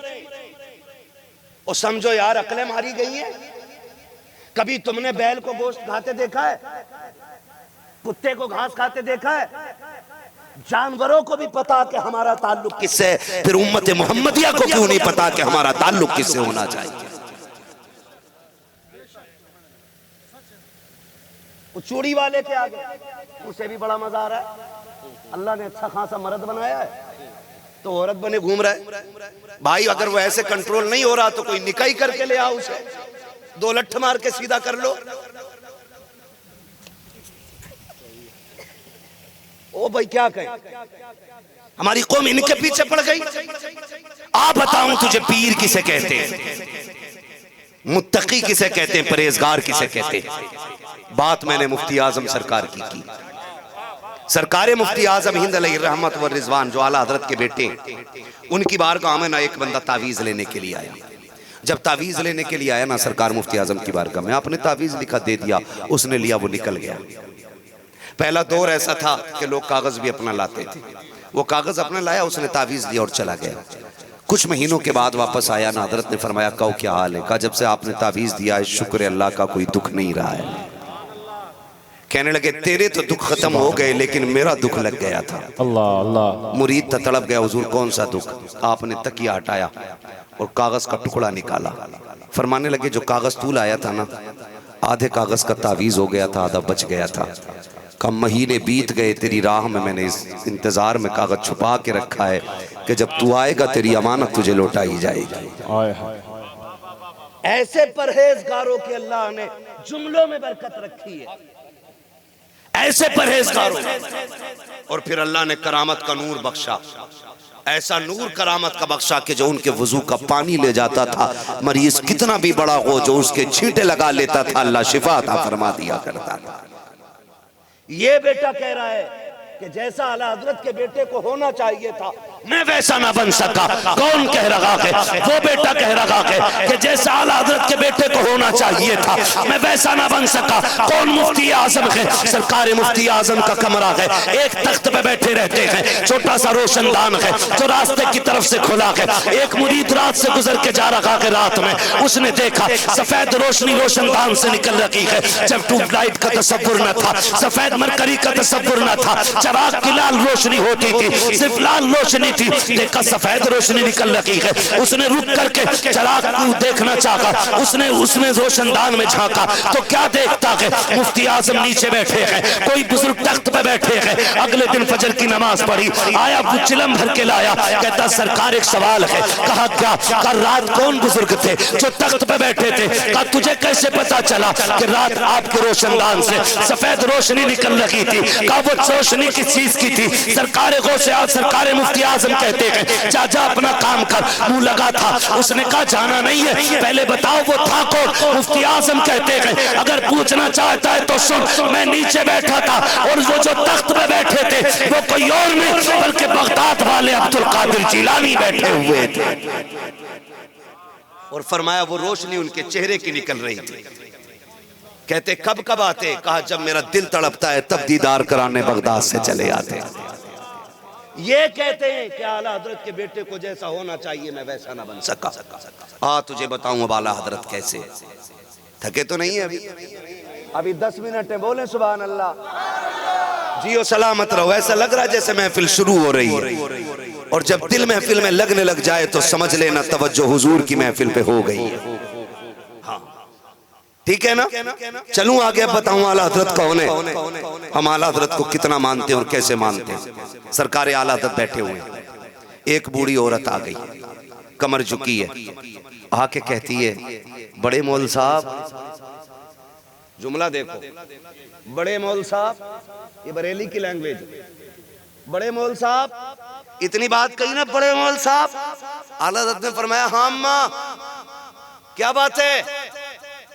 और समझो यार अकलें मारी गई हैं। कभी तुमने बैल को गोश्त खाते देखा है? कुत्ते को घास खाते देखा है? जानवरों को भी पता कि हमारा ताल्लुक किससे है, फिर उम्मत मोहम्मदिया को क्यों नहीं पता कि हमारा ताल्लुक किससे होना चाहिए? वो चूड़ी वाले के आगे उसे भी बड़ा मजा आ रहा है। अल्लाह ने अच्छा खासा मर्द बनाया है तो औरत बने घूम रहा है। भाई अगर वो ऐसे कंट्रोल नहीं हो रहा तो कोई निकाई करके ले आओ उसे, 2 लठ मार के सीधा कर लो। ओ भाई क्या कहें, हमारी कौम इनके पीछे पड़ गई। आप बताऊं तुझे पीर किसे कहते हैं, मुत्तकी किसे कहते हैं, परहेजगार किसे कहते हैं? बात मैंने मुफ्ती आजम सरकार की सरकार मुफ्ती आजम हिंद अलैहि रहमत व रिजवान जो आला हजरत के बेटे, उनकी बारगाह में ना एक बंदा तावीज लेने के लिए आया। जब तावीज लेने के लिए आया ना सरकार मुफ्ती आजम की बारगाह में, आपने तावीज लिखा, दे दिया, उसने लिया, वो निकल गया। पहला दौर ऐसा था कि लोग कागज भी अपना लाते थे, वो कागज अपना लाया, उसने तावीज लिया और चला गया। कुछ महीनों के बाद वापस आया ना, हजरत ने फरमाया कहो क्या हाल है? कहा जब से आपने तावीज दिया है शुक्र अल्लाह का कोई दुख नहीं रहा है। कहने लगे तेरे तो दुख खत्म हो गए लेकिन मेरा दुख लग गया था। अल्लाह अल्लाह। मुरीद तड़प गया, हुजूर कौन सा दुख? आपने तकिया हटाया और कागज का टुकड़ा निकाला। फरमाने लगे जो कागज तू लाया था ना, आधे कागज का तावीज हो गया था, आधा बच गया था। कम महीने बीत गए, तेरी राह में मैंने इस इंतजार में कागज छुपा के रखा है कि जब तू आएगा तेरी अमानत तुझे लौटाई जाएगी। ऐसे परहेजगारों के अल्लाह ने जुमलों में बरकत रखी है, ऐसे परहेजगारों। और फिर अल्लाह ने करामत का नूर बख्शा, ऐसा नूर करामत का बख्शा कि जो उनके वजू का पानी ले जाता था, मरीज कितना भी बड़ा हो जो उसके छींटे लगा लेता था, अल्लाह शिफा अता फरमा दिया करता था। ये बेटा कह रहा है कि जैसा आला हजरत के बेटे को होना चाहिए था मैं वैसा ना बन सका। कौन कह रहा है? वो बेटा कह रहा है कि जैसा आला हजरत के बेटे को होना चाहिए था मैं वैसा ना बन सका। कौन? मुफ्ती आजम है। सरकार मुफ्ती आजम का कमरा है, एक तख्त पे बैठे रहते हैं, छोटा सा रोशनदान है जो रास्ते की तरफ से खुला है। एक मुरीद रात से गुजर के जा रहा है, रात में उसने देखा सफेद रोशनी रोशनदान से निकल रही है। जब ट्यूबलाइट का तसव्वुर न था, सफेद मरकरी का तसव्वुर न था, चराग की लाल रोशनी होती थी, सिर्फ लाल रोशनी थी। देखा सफेद रोशनी निकल रही है, उसने रुक करके चराग को देखना चाहा, उसने रोशनदान में झांका तो क्या देखता है? मुफ्ती आजम नीचे बैठे हैं, कोई बुजुर्ग तख्त पे बैठे हैं। अगले दिन फजर की नमाज पढ़ी, आया वो चिलम भर के लाया, कहता सरकार एक सवाल है। कहा क्या? कहा रात कौन बुजुर्ग थे जो तख्त पे बैठे थे? कहा तुझे कैसे पता चला कि रात आपके रोशनदान से सफेद रोशनी निकल रही थी? कहा वो रोशनी किस चीज की थी? सरकार गौसे सरकार मुफ्ती आजम कहते हैं जा जा अपना काम कर। मुंह लगा था, उसने कहा जाना नहीं है, पहले बताओ वो था कौन? मुफ्ती आजम कहते हैं अगर पूछना चाहता है तो सुन, मैं नीचे बैठा था और वो जो तख्त पे बैठे थे वो कोई और नहीं बल्कि बगदाद वाले अब्दुल कादिर जिलानी बैठे हुए थे। और फरमाया वो रोशनी उनके चेहरे की निकल रही थी। कहते कब कब आते? कहा जब मेरा दिल तड़पता है तब दीदार कराने बगदाद से चले आते। ये कहते हैं कि आला हजरत के बेटे को जैसा होना चाहिए मैं वैसा ना बन सका। तुझे बताऊं अब आला हजरत कैसे। थके तो नहीं है अभी 10 मिनट है, बोले सुभान अल्लाह। जियो सलामत रहो। ऐसा लग रहा है जैसे महफिल शुरू हो रही है, और जब दिल महफिल में लगने लग जाए तो समझ लेना तवज्जो हुजूर की महफिल पे हो गई है। ठीक है ना? चलूं आगे, बताऊं आला हजरत कौन है, हम आला हजरत को कितना मानते हैं और कैसे मानते हैं। सरकार आला हजरत बैठे हुए, एक बूढ़ी औरत आ गई, कमर झुकी है, आके कहती है बड़े मौल साहब, जुमला देखो, बड़े मौल साहब, ये बरेली की लैंग्वेज, बड़े मौल साहब, इतनी बात कही ना बड़े मौल साहब। आला हजरत ने फरमाया हाँ अम्मा क्या बात है?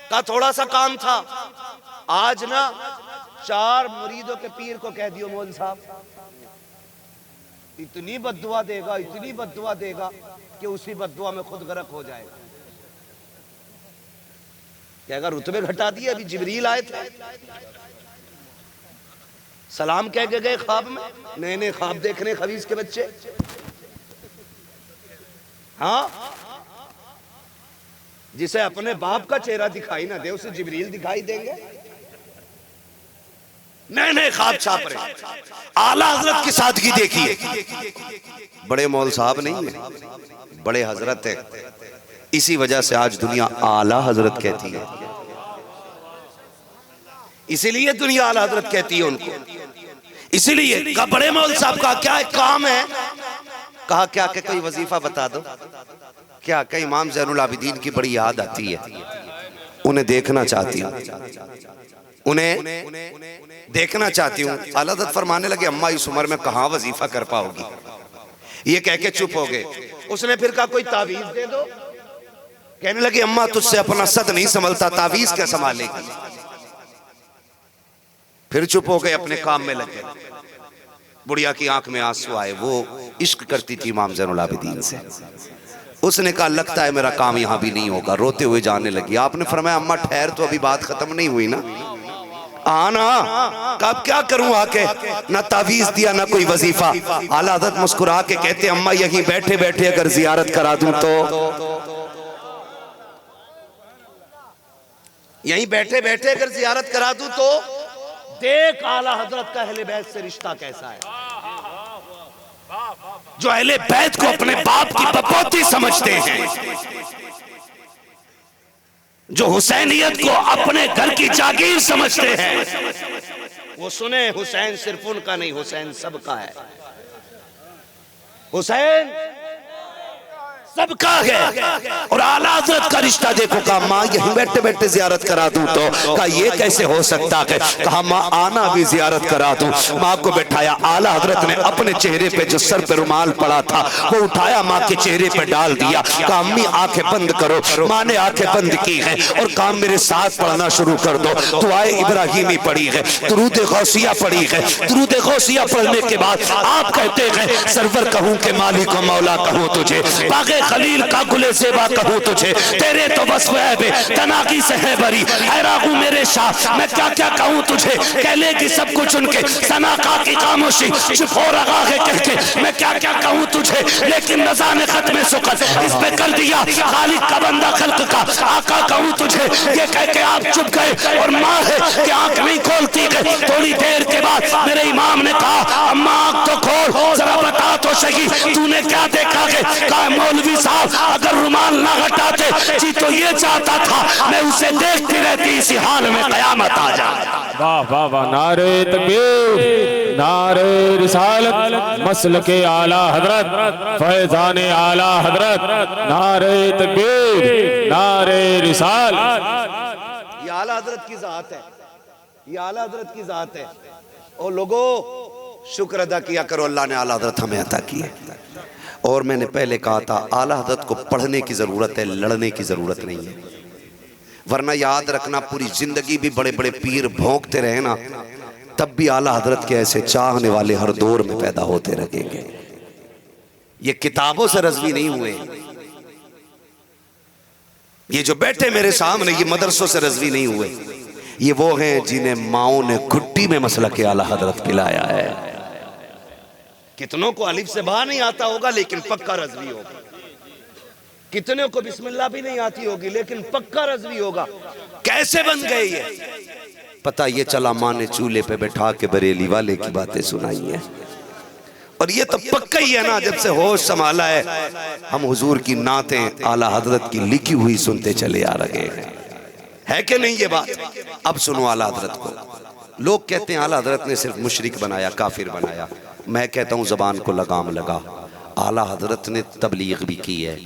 का थोड़ा सा काम था, आज ना 4 मुरीदों के पीर को कह दियो मौल साहब। इतनी बद्दुआ देगा, इतनी बद्दुआ देगा कि उसी बद्दुआ में खुद गर्क हो जाएगा। कहेगा रुतबे घटा दिए। अभी जिब्रील आए थे, सलाम कह के गए ख्वाब में। नए नए ख्वाब देख रहे खबीस के बच्चे। हाँ, जिसे अपने बाप का चेहरा दिखाई ना दे उसे जिब्रील दिखाई देंगे। नए नए ख्वाब छाप रहे। आला हजरत की सादगी देखिए। बड़े मौल साहब नहीं है, बड़े हजरत है। इसी वजह से आज दुनिया आला हजरत कहती है, इसीलिए दुनिया आला हजरत कहती है उनको। इसीलिए का बड़े मौल साहब का क्या एक काम है, कहा क्या कि कोई वजीफा बता दो। क्या कि इमाम ज़ैनुल आबिदीन की बड़ी याद आती है, उन्हें देखना चाहती हूँ, उन्हें देखना चाहती हूँ। आला हज़रत फरमाने लगे अम्मा इस उम्र में कहाँ वजीफा कर पाओगी। ये कह के चुप हो गए। उसने फिर कहा कोई तावीज दे दो। कहने लगे अम्मा तुझसे अपना सद नहीं संभलता, तावीज क्या संभालेगी। फिर चुप हो गए, अपने काम में लगे। बुढ़िया की आंख में आंसू आए। वो इश्क करती थी इमाम ज़ैनुल आबिदीन से। उसने कहा लगता है मेरा काम यहां भी नहीं होगा। रोते हुए जाने लगी। आपने फरमाया अम्मा ठहर, तो अभी बात खत्म नहीं हुई ना। आना कब क्या करूं आके, ना तावीज दिया ना कोई वजीफा। आला हज़रत मुस्कुरा के कहते अम्मा यहीं बैठे बैठे अगर जियारत करा दूं तो, यहीं बैठे बैठे अगर जियारत करा दूं तो। देख आला हजरत का अहले बैत से रिश्ता कैसा है, जो अहले बैत को अपने बाप की बपोती समझते हैं, जो हुसैनियत को अपने घर की जागीर समझते हैं। वो सुने हुसैन सिर्फ उनका नहीं, हुसैन सबका है। हुसैन सबका है। और आला हज़रत का रिश्ता देखो। कहा माँ यहीं बैठे बैठे जियारत करा दूं तो। कहा ये कैसे हो सकता है। कहा माँ आना भी जियारत करा दूं। माँ को बैठाया। आला हज़रत ने अपने चेहरे पे जो सर पे रुमाल पड़ा था वो उठाया, माँ के चेहरे पे डाल दिया। कहा अम्मी आंखें बंद करो। माँ ने आंखें बंद की है और काम मेरे साथ पढ़ना शुरू कर दो। दुआए इब्राहिमी पढ़ी है, दुरूद गौसिया पढ़ी है। दुरूद गौसिया पढ़ने के बाद आप कहते हैं सरवर कहूं के मालिक व मौला कहूं तुझे, बागे खलील का गुले सेवा कहूं तुझे, तेरे तो बस तनाकी से है बरी। हैरागू मेरे शाह मैं क्या क्या कहूं तुझे, कह लेगी सब कुछ उनके सनाका की खामोशी। चुप हो रहा है कह के मैं क्या क्या कहूं तुझे, लेकिन नज़ा ने खत्म सुकत इस पे कर दिया। खालिक का बंदा खल्क का आका कहूं तुझे, ये कह के आप चुप गए। और माँ है कि आंख नहीं खोलती गई। थोड़ी देर के बाद मेरे इमाम ने कहा अम्मा आंख तो खोल, जरा बता तो सही तूने क्या देखा है। कहा मौलवी साहब अगर रुमाल ना हटाते जी तो ये चाहता था मैं उसे देखती रहती, इसी हाल में कयामत आ जाए। वाह वाह वाह, नारे तकबीर, नारे रिसालत, मसलके आला हजरत, फैजाने आला हजरत, नारे तकबीर, नारे रिसालत। ये आला हजरत की जात है, ये आला हजरत की जात है। और लोगों शुक्र अदा किया करो, अल्लाह ने आला हजरत हमें अता की है। और मैंने पहले कहा था आला हज़रत को पढ़ने की ज़रूरत है, लड़ने की ज़रूरत नहीं है। वरना याद रखना पूरी ज़िंदगी भी बड़े बड़े पीर भौंकते रहे ना, तब भी आला हज़रत के ऐसे चाहने वाले हर दौर में पैदा होते रहेंगे। ये किताबों से रज़वी नहीं हुए, ये जो बैठे मेरे सामने ये मदरसों से रज़वी नहीं हुए। ये वो हैं जिन्हें माओ ने घुट्टी में मसलक आला हज़रत पिलाया है। कितनों को अलिफ से बाहर नहीं आता होगा लेकिन पक्का रज़वी होगा। कितनों को बिस्मिल्लाह भी नहीं आती होगी लेकिन पक्का रज़वी होगा। कैसे बन गए ये पता ये चला, माँ ने चूल्हे पे बैठा के बरेली वाले की बातें सुनाई है। और ये तो पक्का ही है ना, जब से होश संभाला है हम हुजूर की नातें आला हज़रत की लिखी हुई सुनते चले आ रहे हैं। है कि नहीं ये बात। अब सुनो आला हज़रत को। लोग कहते हैं आला हज़रत ने सिर्फ मुशरिक बनाया, काफिर बनाया। मैं कहता हूँ ज़बान को लगाम लगा। आला हज़रत ने तबलीग भी की है,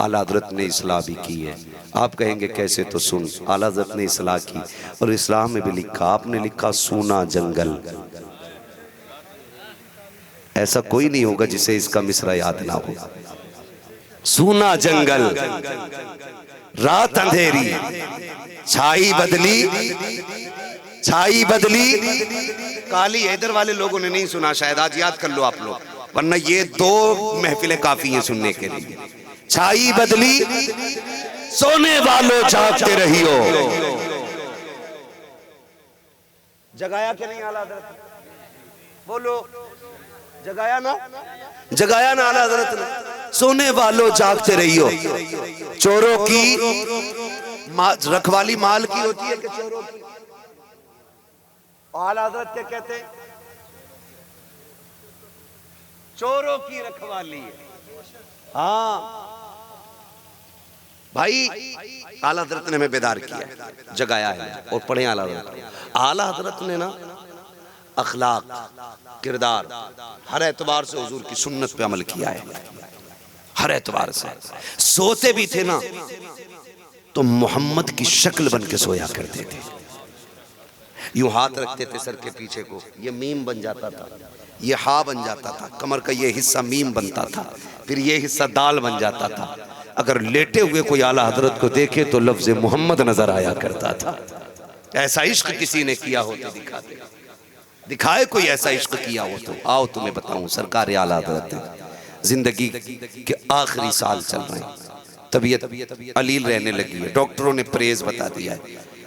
आला हज़रत ने इस्लाह भी की है। आप कहेंगे कैसे, तो सुन। आला हज़रत ने इस्लाह की और इस्लाम में भी लिखा, आपने लिखा सूना जंगल। ऐसा कोई नहीं होगा जिसे इसका मिसरा याद ना हो। सूना जंगल, रात अंधेरी, छाई बदली, छाई बदली काली। इधर वाले लोगों ने नहीं सुना शायद, आज याद कर लो आप लोग। वरना ये 2 महफिलें काफी हैं सुनने के लिए। छाई बदली सोने वालों जागते रहियो। जगाया कि नहीं आला हजरत? बोलो, जगाया ना? जगाया ना आला हजरत ने? सोने वालों जागते रहियो। चोरों की रखवाली माल की होती है कि चोरों की? आला हजरत क्या कहते हैं? चोरों की रखवाली है। हाँ भाई, आला हजरत ने हमें बेदार किया, जगाया है। और पढ़े आला हजरत। आला हजरत ने ना अखलाक, किरदार, हर एतबार से हुजूर की सुन्नत पे अमल किया है। हर एतबार से सोते भी थे ना तो मोहम्मद की शक्ल बन के सोया करते थे। यूं हाथ रखते थे सर के पीछे को, ये मीम बन जाता था, ये हा बन जाता था, कमर का ये हिस्सा मीम बनता था, फिर ये हिस्सा दाल बन जाता था। अगर लेटे हुए कोई आला हजरत को देखे तो लफ्ज मोहम्मद नजर आया करता था। ऐसा इश्क किसी ने किया हो तो दिखाते, दिखाए कोई ऐसा इश्क किया हो तो। आओ तुम्हें बताऊं, सरकार आला हजरत जिंदगी के आखिरी साल चल रहे हैं, तबीयत अलील रहने लगी है, डॉक्टरों ने परहेज बता दिया है।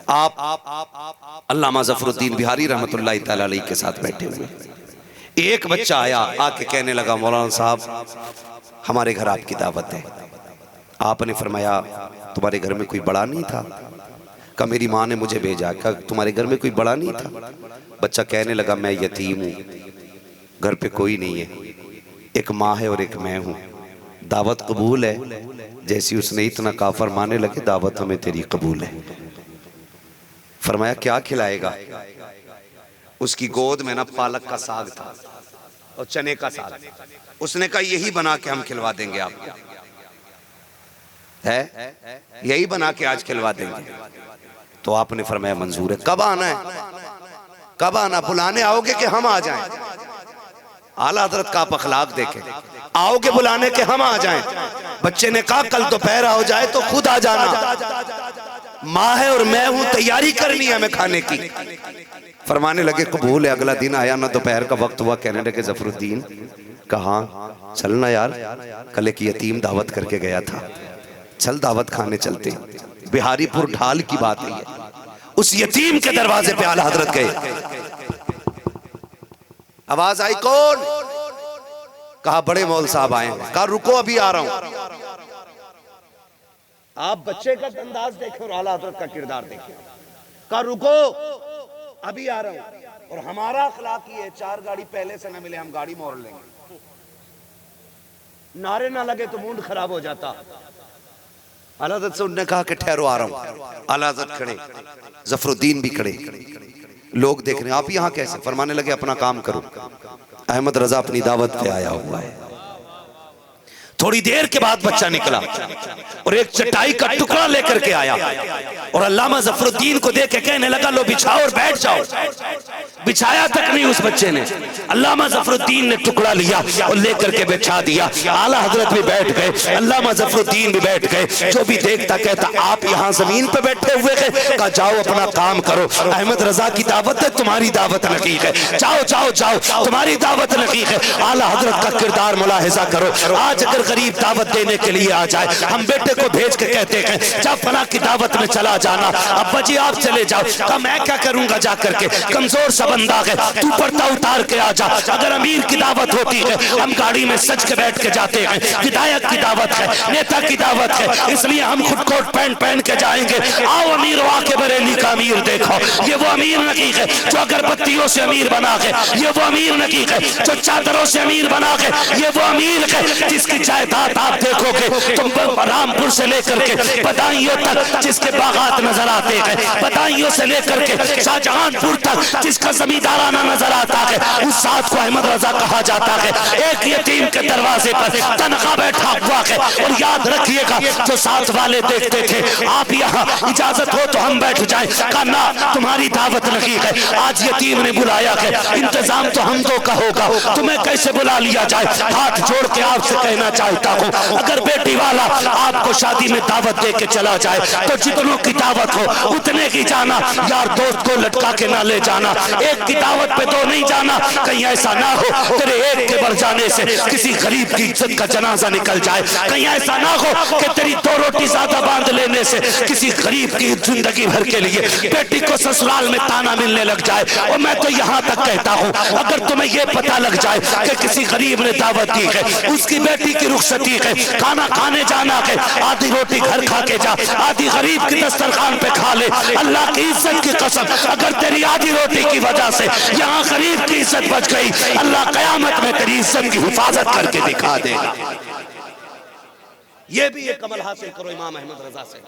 आप अल्लामा ज़फरुद्दीन बिहारी रहमतुल्लाहि तआला अलैहि के साथ बैठे हुए, एक बच्चा आया, आके कहने लगा मौलाना साहब हमारे घर आपकी दावत है। आपने फरमाया तुम्हारे घर में कोई बड़ा नहीं था? कहा मेरी माँ ने मुझे भेजा। कहा तुम्हारे घर में कोई बड़ा नहीं था? बच्चा कहने लगा मैं यतीम हूँ, घर पे कोई नहीं है, एक माँ है और एक मैं हूँ, दावत कबूल है? जैसी उसने इतना कहा फरमाने लगे दावत हमें तेरी कबूल है। फरमाया क्या खिलाएगा? उसकी गोद में ना पालक का साग था और चने का साग। उसने कहा यही बना के हम खिलवा देंगे आपको, है यही बना के आज खिलवा देंगे। तो आपने फरमाया मंजूर है। कब आना है? कब आना? बुलाने आओगे कि हम आ जाएं? आला हजरत का आप अखलाक देखें, आओगे बुलाने के हम आ जाएं? बच्चे ने कहा कल दोपहर हो जाए तो खुद आ जाना, माँ है और मैं हूं, तैयारी करनी है हमें खाने की। फरमाने लगे कबूल है। अगला दिन आया ना, दोपहर का वक्त हुआ, कहने लगे ज़फरुद्दीन कहाँ चलना यार, कल एक यतीम दावत करके गया था, चल दावत खाने चलते। बिहारीपुर ढाल की बात है, उस यतीम के दरवाजे पे आला हजरत गए। आवाज आई कौन? कहा बड़े मौल साहब आए। कहा रुको अभी आ रहा हूं। आप बच्चे का अंदाज देखें और आला हजरत का किरदार देखें। कहा रुको अभी आ रहा हूं। और हमारा अखलाक ये है, 4 गाड़ी पहले से ना मिले हम गाड़ी मोड़ लेंगे, नारे ना लगे तो मूड खराब हो जाता। आला हजरत से उन्होंने कहा कि ठहरो आ रहा हूं। आला हजरत खड़े, ज़फरुद्दीन भी खड़े, लोग देख रहे हैं। आप यहाँ कैसे? फरमाने लगे अपना काम करो, अहमद रजा अपनी दावत पे आया हुआ है। थोड़ी देर के बाद बच्चा निकला और एक चटाई का टुकड़ा लेकर के आया और अल्लामा ज़फरुद्दीन को देख के कहने लगा लो बिछाओ और बैठ जाओ। बिछाया तक नहीं उस बच्चे ने, अल्लामा ज़फरुद्दीन ने टुकड़ा लिया और लेकर के बिछा दिया। आला हजरत भी बैठ गए, अल्लामा ज़फरुद्दीन भी बैठ गए। जो भी देखता कहता आप यहाँ जमीन पे बैठे हुए हैं? कहा जाओ अपना काम करो, अहमद रजा की दावत है, तुम्हारी दावत नहीं है, जाओ जाओ जाओ तुम्हारी दावत नहीं है। आला हजरत का किरदार मुलाहिजा करो। आज अगर गरीब दावत देने के लिए आ जाए, हम बेटे को भेज के कहते हैं जब फला की दावत में चला जाना, अब्बा जी आप चले जाओ। कहा मैं क्या करूंगा जा करके, कमजोर सा बंदा है, तू पर्दा उतार के आ जा। अगर अमीर की दावत होती है हम गाड़ी में सज के बैठ के जाते हैं, विधायक की दावत है, नेता की दावत है, इसलिए हम खुद कोट पैंट पहन के जाएंगे। आओ अमीर वाके बरेली का अमीर देखो, ये वो अमीर नहीं है जो अगरबत्तियों से अमीर बना के, ये वो अमीर नहीं है जो चादरों से अमीर बना के, ये वो अमीर है जिसकी जायदाद आप देखोगे तुम रामपुर से लेकर के बदायूं तक जिसके बागात नजर आते हैं, बदायूं से लेकर के शाहजहांपुर तक जिसका जमींदाराना नजर आता है, उस साथ को अहमद रजा कहा जाता है। एक यतीम के दरवाजे पर तनखा बैठा हुआ है। और याद रखिएगा जो साथ वाले देखते थे आप यहाँ इजाजत हो तो हम बैठ जाए, करना तुम्हारी दावत नहीं है। आज यतीम ने बुलाया है, इंतजाम तो हम दो का होगा, तुम्हें कैसे बुला लिया जाए? हाथ जोड़ के आपसे कहना चाहिए चाहता हूँ, अगर बेटी वाला आपको शादी में दावत दे के चला जाए तो जितनों की दावत हो उतने की जाना, यार दोस्त को लटका के ना ले जाना। एक की दावत पे दो नहीं जाना, कहीं ऐसा ना हो तेरे एक के बढ़ जाने से किसी गरीब की इज्जत का जनाजा निकल जाए। कहीं ऐसा ना हो कि तेरी 2 रोटी ज्यादा बांध लेने से किसी गरीब की जिंदगी भर के लिए बेटी को ससुराल में ताना मिलने लग जाए। और मैं तो यहाँ तक कहता हूँ, अगर तुम्हें ये पता लग जाए कि किसी गरीब ने दावत दी है, उसकी बेटी की रुखसती है, खाना खाने जाना है, आधी रोटी घर खा के जा, आधी गरीब की दस्तरखान पे खा ले। अल्लाह की इज्जत की कसम, अगर तेरी आधी रोटी की वजह से यहाँ गरीब की इज्जत बच गई, अल्लाह कयामत में तेरी इज्जत की हिफाजत करके दिखा देगा। ये भी एक अमल हासिल करो इमाम अहमद रजा से।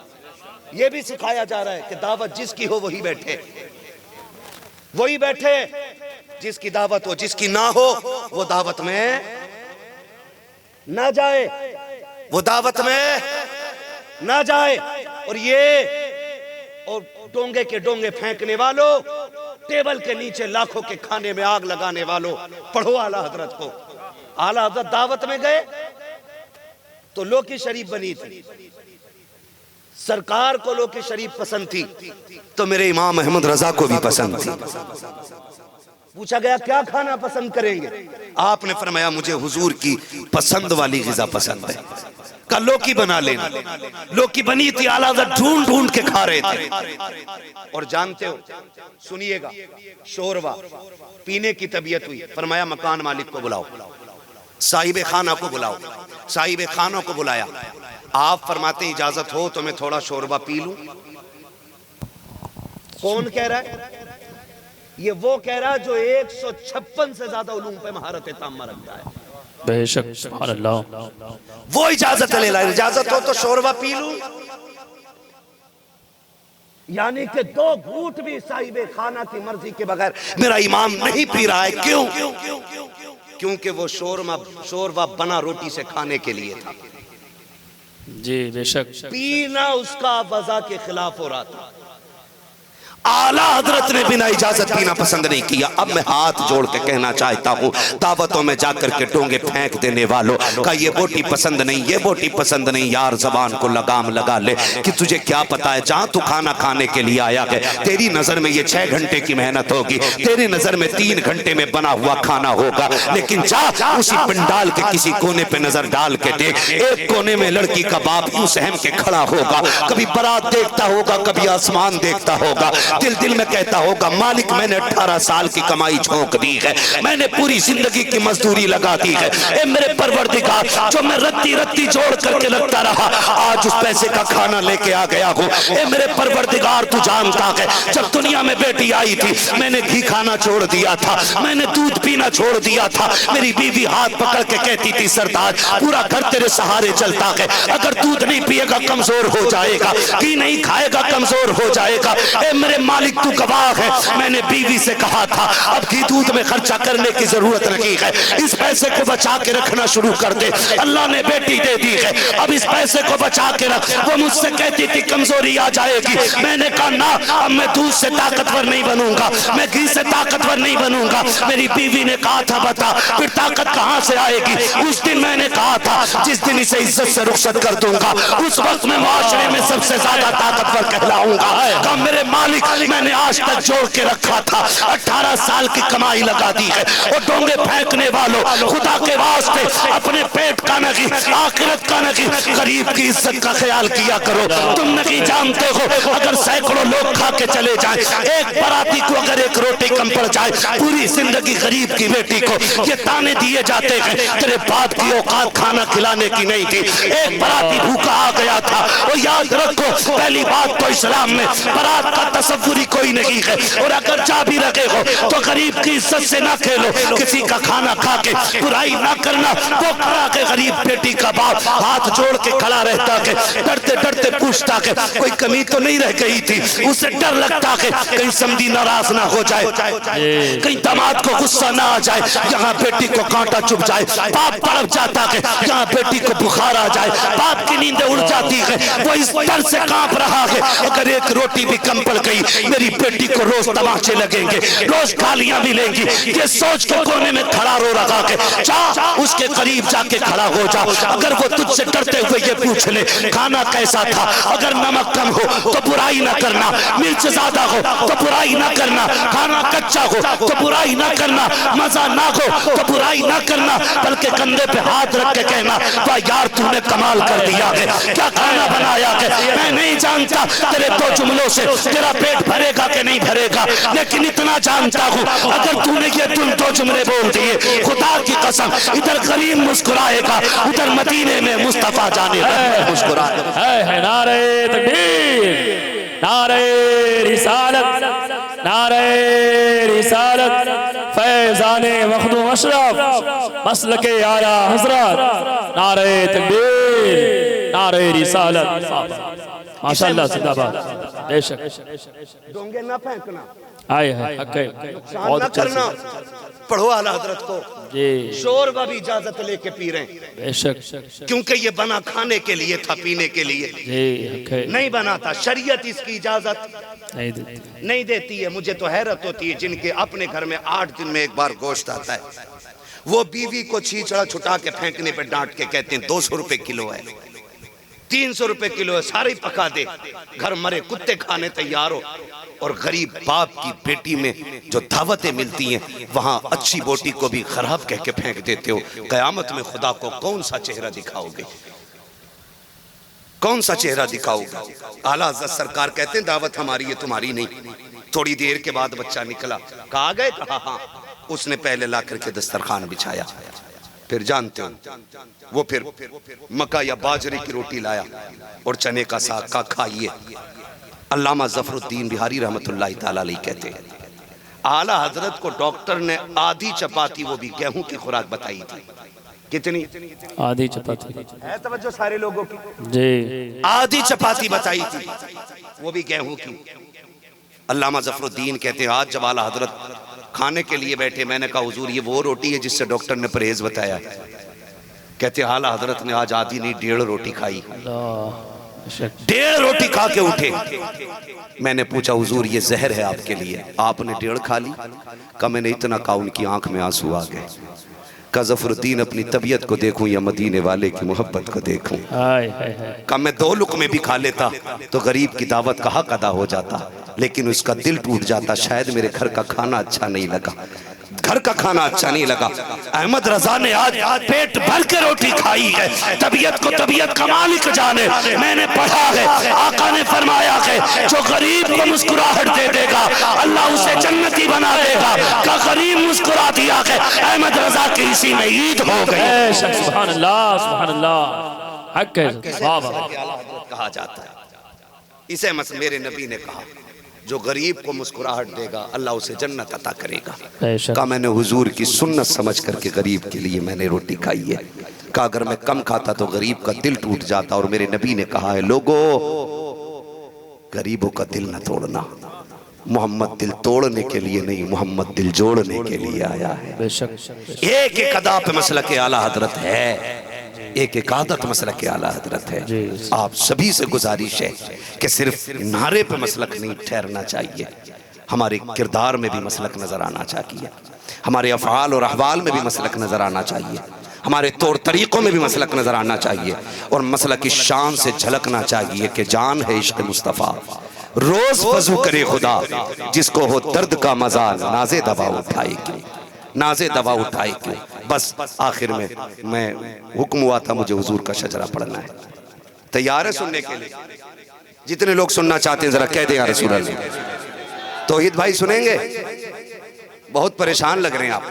ये भी सिखाया जा रहा है कि दावत जिसकी हो वही बैठे, वही बैठे जिसकी दावत हो, जिसकी ना हो वो दावत में ना जाए, वो दावत में ना जाए। और ये और डोंगे के डोंगे फेंकने वालों, टेबल के नीचे लाखों के खाने में आग लगाने वालों, पढ़ो आला हजरत को। आला हजरत दावत में गए तो लोकी शरीफ बनी थी, सरकार को लोकी शरीफ पसंद थी, तो मेरे इमाम अहमद रजा को भी पसंद थी। पूछा गया क्या खाना पसंद करेंगे, आपने फरमाया मुझे हुजूर की पसंद वाली गिज़ा पसंद है। का लौकी बना लेना, लौकी बनी थी, आला हज़रत ढूंढ ढूंढ के खा रहे थे। और जानते हो, सुनिएगा, शोरवा पीने की तबीयत हुई, फरमाया मकान मालिक को बुलाओ, साहिब खाना को बुलाओ। साहिब खाना को बुलाया, आप फरमाते इजाजत हो तो मैं थोड़ा शोरबा पी लूं। कौन कह रहा है? ये वो कह रहा है जो 156 से ज्यादा उलूम पे महारत ताम्मा रखता है। बेशक, सुभान अल्लाह। वो इजाजत ले ला, इजाजत हो तो शोरबा पी लूं। यानी कि 2 घूंट भी साहिब खाना की मर्जी के बगैर मेरा इमाम नहीं पी रहा है। क्यों? क्योंकि वो शोरबा बना रोटी से खाने के लिए था। जी बेशक। पीना उसका वज़ा के खिलाफ हो रहा था। आला हजरत ने बिना इजाजत पीना पसंद नहीं किया। अब मैं हाथ जोड़ के कहना चाहता हूँ, दावतों में जाकर के डोंगे फेंक देने वालों का ये बोटी पसंद नहीं, ये बोटी पसंद नहीं, यार जबान को लगाम लगा ले कि तुझे क्या पता है, जहाँ तू खाना खाने के लिए आया है, तेरी नजर में ये 6 घंटे की मेहनत होगी, तेरी नजर में 3 घंटे में बना हुआ खाना होगा। लेकिन जा उसी पंडाल के किसी कोने पे नजर डाल के देख, एक कोने में लड़की का बाप यूं सहम के खड़ा होगा, कभी बारात देखता होगा, कभी आसमान देखता होगा, दिल दिल में कहता होगा मालिक मैंने 18 साल की कमाई झोंक दी है, मैंने पूरी जिंदगी की मजदूरी लगा दी है, ए मेरे परवरदिगार जो मैं रत्ती रत्ती जोड़ करके लगता रहा, आज उस पैसे का खाना लेके आ गया हूँ। ए मेरे परवरदिगार तू जानता है, जब दुनिया में बेटी आई थी मैंने घी खाना छोड़ दिया था, मैंने दूध पीना छोड़ दिया था। मेरी बीवी हाथ पकड़ के कहती थी सरदार पूरा घर तेरे सहारे चलता है, अगर दूध नहीं पिएगा कमजोर हो जाएगा, घी नहीं खाएगा कमजोर हो जाएगा। ए मेरे मालिक तू गवाह है, मैंने बीवी से कहा था अब घी दूध में खर्चा करने की जरूरत नहीं है, इस पैसे को बचा के रखना शुरू कर दे। अल्लाह ने बेटी दे दी है, अब इस पैसे को बचा के रख। वो मुझसे कहती थी कमजोरी आ जाएगी, मैंने कहा ना, अब मैं दूध से ताकतवर नहीं बनूंगा, मैं घी से ताकतवर नहीं बनूंगा। मेरी बीवी ने कहा था बता फिर ताकत कहां से आएगी? उस दिन मैंने कहा था जिस दिन इसे इज्जत से रुखसत कर दूंगा उस वक्त मैं माशरे में सबसे ज्यादा ताकतवर कहलाऊंगा। कहा मेरे मालिक मैंने आज तक जोड़ के रखा था, 18 साल की कमाई लगा दी है। और डोंगे फेंकने वालों, खुदा के वास्ते अपने पेट का नहीं आखिरत का नहीं गरीब की इज्जत का ख्याल किया करो। तुम नहीं जानते हो अगर सैकड़ों लोग खा के चले जाए, एक बराती को अगर एक रोटी कम पड़ जाए, पूरी जिंदगी गरीब की बेटी को ये ताने दिए जाते हैं तेरे बाप की औकात खाना खिलाने की नहीं थी। एक बराती भूखा आ गया था, और याद रखो पहली बात तो इस्लाम में बारात का तसव्वुर ही कोई नहीं है, और अगर जा भी रखे हो तो गरीब की इज्जत से ना खेलो, किसी का खाना खा के बुराई ना करना। वो खड़ा के गरीब बेटी का बाप हाथ जोड़ के खड़ा रहता है, डरते डरते पूछता है कोई कमी तो नहीं रह गई थी, उसे डर लगता है कहीं समधी नाराज ना हो जाए, कहीं दामाद को गुस्सा ना आ जाए, यहाँ बेटी को कांटा चुभ जाए, बाप तड़प जाता है, यहाँ बेटी को बुखार आ जाए, बाप की नींदें उड़ जाती है, वो इस डर से कांप रहा है अगर एक रोटी भी कम पड़ गई मेरी बेटी को रोज तमाचे लगेंगे, रोज गालियां मिलेंगी। ये सोच के कोने में खड़ा रो रखा के जा उसके करीब जाके खड़ा हो जा। अगर वो तुझसे डरते हुए ये पूछ ले खाना कैसा था, अगर नमक कम हो तो बुराई ना करना, मिर्च ज्यादा हो तो बुराई ना करना, खाना कच्चा हो तो बुराई ना करना, मजा ना हो तो बुराई ना करना, बल्कि कंधे पे हाथ रख के कहना वाह यार तूने कमाल कर दिया है, क्या खाना बनाया है। मैं नहीं जानता तेरे दो जुमलों से तेरा पेट भरेगा कि नहीं भरेगा, लेकिन इतना जानता हूँ अगर तूने ये दो जुमले बोल दिए खुदा की कसम इधर गरीब मुस्कुराएगा, उधर मदीने में मुस्तफा जाने मुस्कुराएगा। है नारे तकबीर, नारे रिसालत, नारे रिसालत, फैज़ाने मखदूम अशरफ, मसलके आला हज़रत, नारे तकबीर, नारे रिसालत। माशाअल्लाह जिंदाबाद। बेशक डोंगे ना फेंकना, आए हैं बहुत ना अच्छा करना, पढ़ो आला हजरत को। जी शोरबा भी इजाजत लेके पी रहे हैं, बेशक क्योंकि ये बना खाने के लिए था, पीने के लिए जी नहीं बना था। शरीयत इसकी इजाजत नहीं देती। नहीं देती है। मुझे तो हैरत होती है जिनके अपने घर में 8 दिन में एक बार गोश्त आता है, वो बीवी को छीछड़ा छुटा के फेंकने पे डांट के कहते हैं 200 रुपए किलो है, 300 रुपए किलो है, सारे पका दे, घर मरे कुत्ते खाने तैयार हो। और गरीब बाप की बेटी में जो दावतें मिलती हैं वहां अच्छी बोटी को भी खराब कह के फेंक देते हो। कयामत में खुदा को कौन सा चेहरा दिखाओगे, कौन सा चेहरा दिखाओगे। आला हज़रत सरकार कहते हैं दावत हमारी है तुम्हारी नहीं। थोड़ी देर के बाद बच्चा निकला, कहा गए, कहा हाँ। उसने पहले ला करके दस्तरखान बिछाया, फिर जानते हो वो फिर मक्का या बाजरे की रोटी लाया और चने का साग का खाइए। अल्लामा ज़फ़रुद्दीन बिहारी रहमतुल्लाहि तआला अलैह कहते हैं आला हजरत को डॉक्टर ने आधी चपाती, वो भी गेहूं की खुराक बताई थी। कितनी? आधी चपाती है तवज्जो सारे लोगों की? जी आधी चपाती बताई थी, वो भी गेहूं की। अल्लामा ज़फ़रुद्दीन कहते हैं आज जब आला हजरत खाने के लिए बैठे, मैंने कहा हुजूर ये वो रोटी है जिससे डॉक्टर ने परहेज बताया। कहते आला हजरत ने आज आधी नहीं 1.5 रोटी खाई, 1.5 रोटी खा के उठे। मैंने पूछा हुजूर ये जहर है आपके लिए, आपने 1.5 खा ली? कहा मैंने इतना कहा उनकी आंख में आंसू आ गए। का ज़फ़रुद्दीन अपनी तबीयत को देखूं या मदीने वाले की मोहब्बत को देखूं। का मैं 2 लुक़मे भी खा लेता तो गरीब की दावत का हक अदा हो जाता, लेकिन उसका दिल टूट जाता, शायद मेरे घर का खाना अच्छा नहीं लगा, घर का खाना अच्छा नहीं लगा। अहमद रजा ने आज पेट भर के रोटी खाई है, तबीयत को तबीयत का मालिक जाने। मैंने पढ़ा है आका ने फरमाया है जो गरीब को मुस्कुराहट दे देगा अल्लाह उसे जन्नती बना देगा। का गरीब मुस्कुरा दिया है, अहमद रजा की इसी में ईद हो गई। सुभान अल्लाह, सुभान अल्लाह, हक है, वाह वाह। कहा जाता है इसे मेरे नबी ने कहा जो गरीब को मुस्कुराहट देगा अल्लाह उसे जन्नत अता करेगा। कहा मैंने हुजूर की सुन्नत समझ करके गरीब के लिए मैंने रोटी खाई है। कहा अगर मैं कम खाता तो गरीब का दिल टूट जाता, और मेरे नबी ने कहा है लोगों गरीबों का दिल न तोड़ना, मोहम्मद दिल तोड़ने के लिए नहीं, मोहम्मद दिल जोड़ने के लिए आया है। एक एक अदा पे मसलक आला हजरत है, एक एक आदत मसलक के आला हजरत है। आप सभी से गुजारिश है कि सिर्फ नारे पे मसलक नहीं ठहरना चाहिए, हमारे किरदार में भी मसलक नजर आना चाहिए, हमारे अफ़आल और अहवाल में भी मसलक नजर आना चाहिए, हमारे तौर तरीकों में भी मसलक नजर आना चाहिए, और मसलक की शान से झलकना चाहिए कि जान है इश्क मुस्तफ़ा, रोज वज़ू करे खुदा, जिसको हो दर्द का मजा नाज़े दवा उठाएगी, नाज़े दवा उठाए क्यों। बस आखिर में मैं हुक्म हुआ था मुझे हुजूर का शजरा पढ़ना है। तैयार है सुनने के लिए? जितने लोग सुनना चाहते हैं जरा कह दें या रसूल अल्लाह। तौहीद भाई सुनेंगे? बहुत परेशान लग रहे हैं आप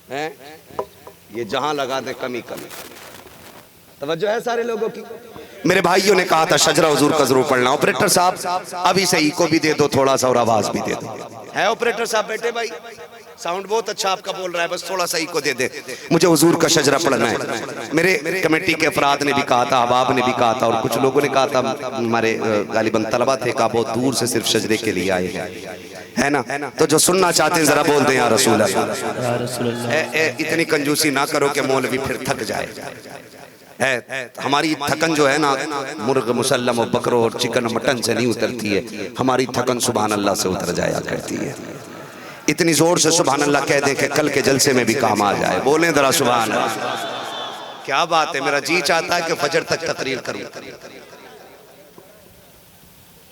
हैं? ये जहां लगा दे कमी कमी। तवज्जो है सारे लोगों की? मेरे भाइयों ने कहा था शजरा हुजूर का जरूर पढ़ना। ऑपरेटर साहब अभी से इको भी दे दो थोड़ा सा और आवाज भी दे दो। है ऑपरेटर साहब बैठे भाई? साउंड बहुत अच्छा आपका बोल रहा है, बस थोड़ा सा इको दे दे, मुझे हुजूर का शजरा पढ़ना है। मेरे कमेटी के अफराद ने भी कहा था, अहबाब ने भी कहा था, और कुछ लोगों ने कहा था, हमारे गालिबन तलबा थे, कहा बहुत दूर से सिर्फ शजरे के लिए आए हैं, है ना? तो जो सुनना चाहते हैं जरा बोल दें या रसूल अल्लाह। इतनी कंजूसी ना करो कि मौलवी फिर थक जाए। हमारी थकन जो है ना मुर्ग मुसल्लम और बकरो और चिकन मटन से नहीं उतरती है, हमारी थकन सुभान अल्लाह से उतर जाया करती है। इतनी जोर से सुभान अल्लाह कह दे कि कल के जलसे में भी काम आ जाए। बोलें जरा सुभान अल्लाह। क्या बात है, मेरा जी चाहता है कि फजर तक तकरीर करूं।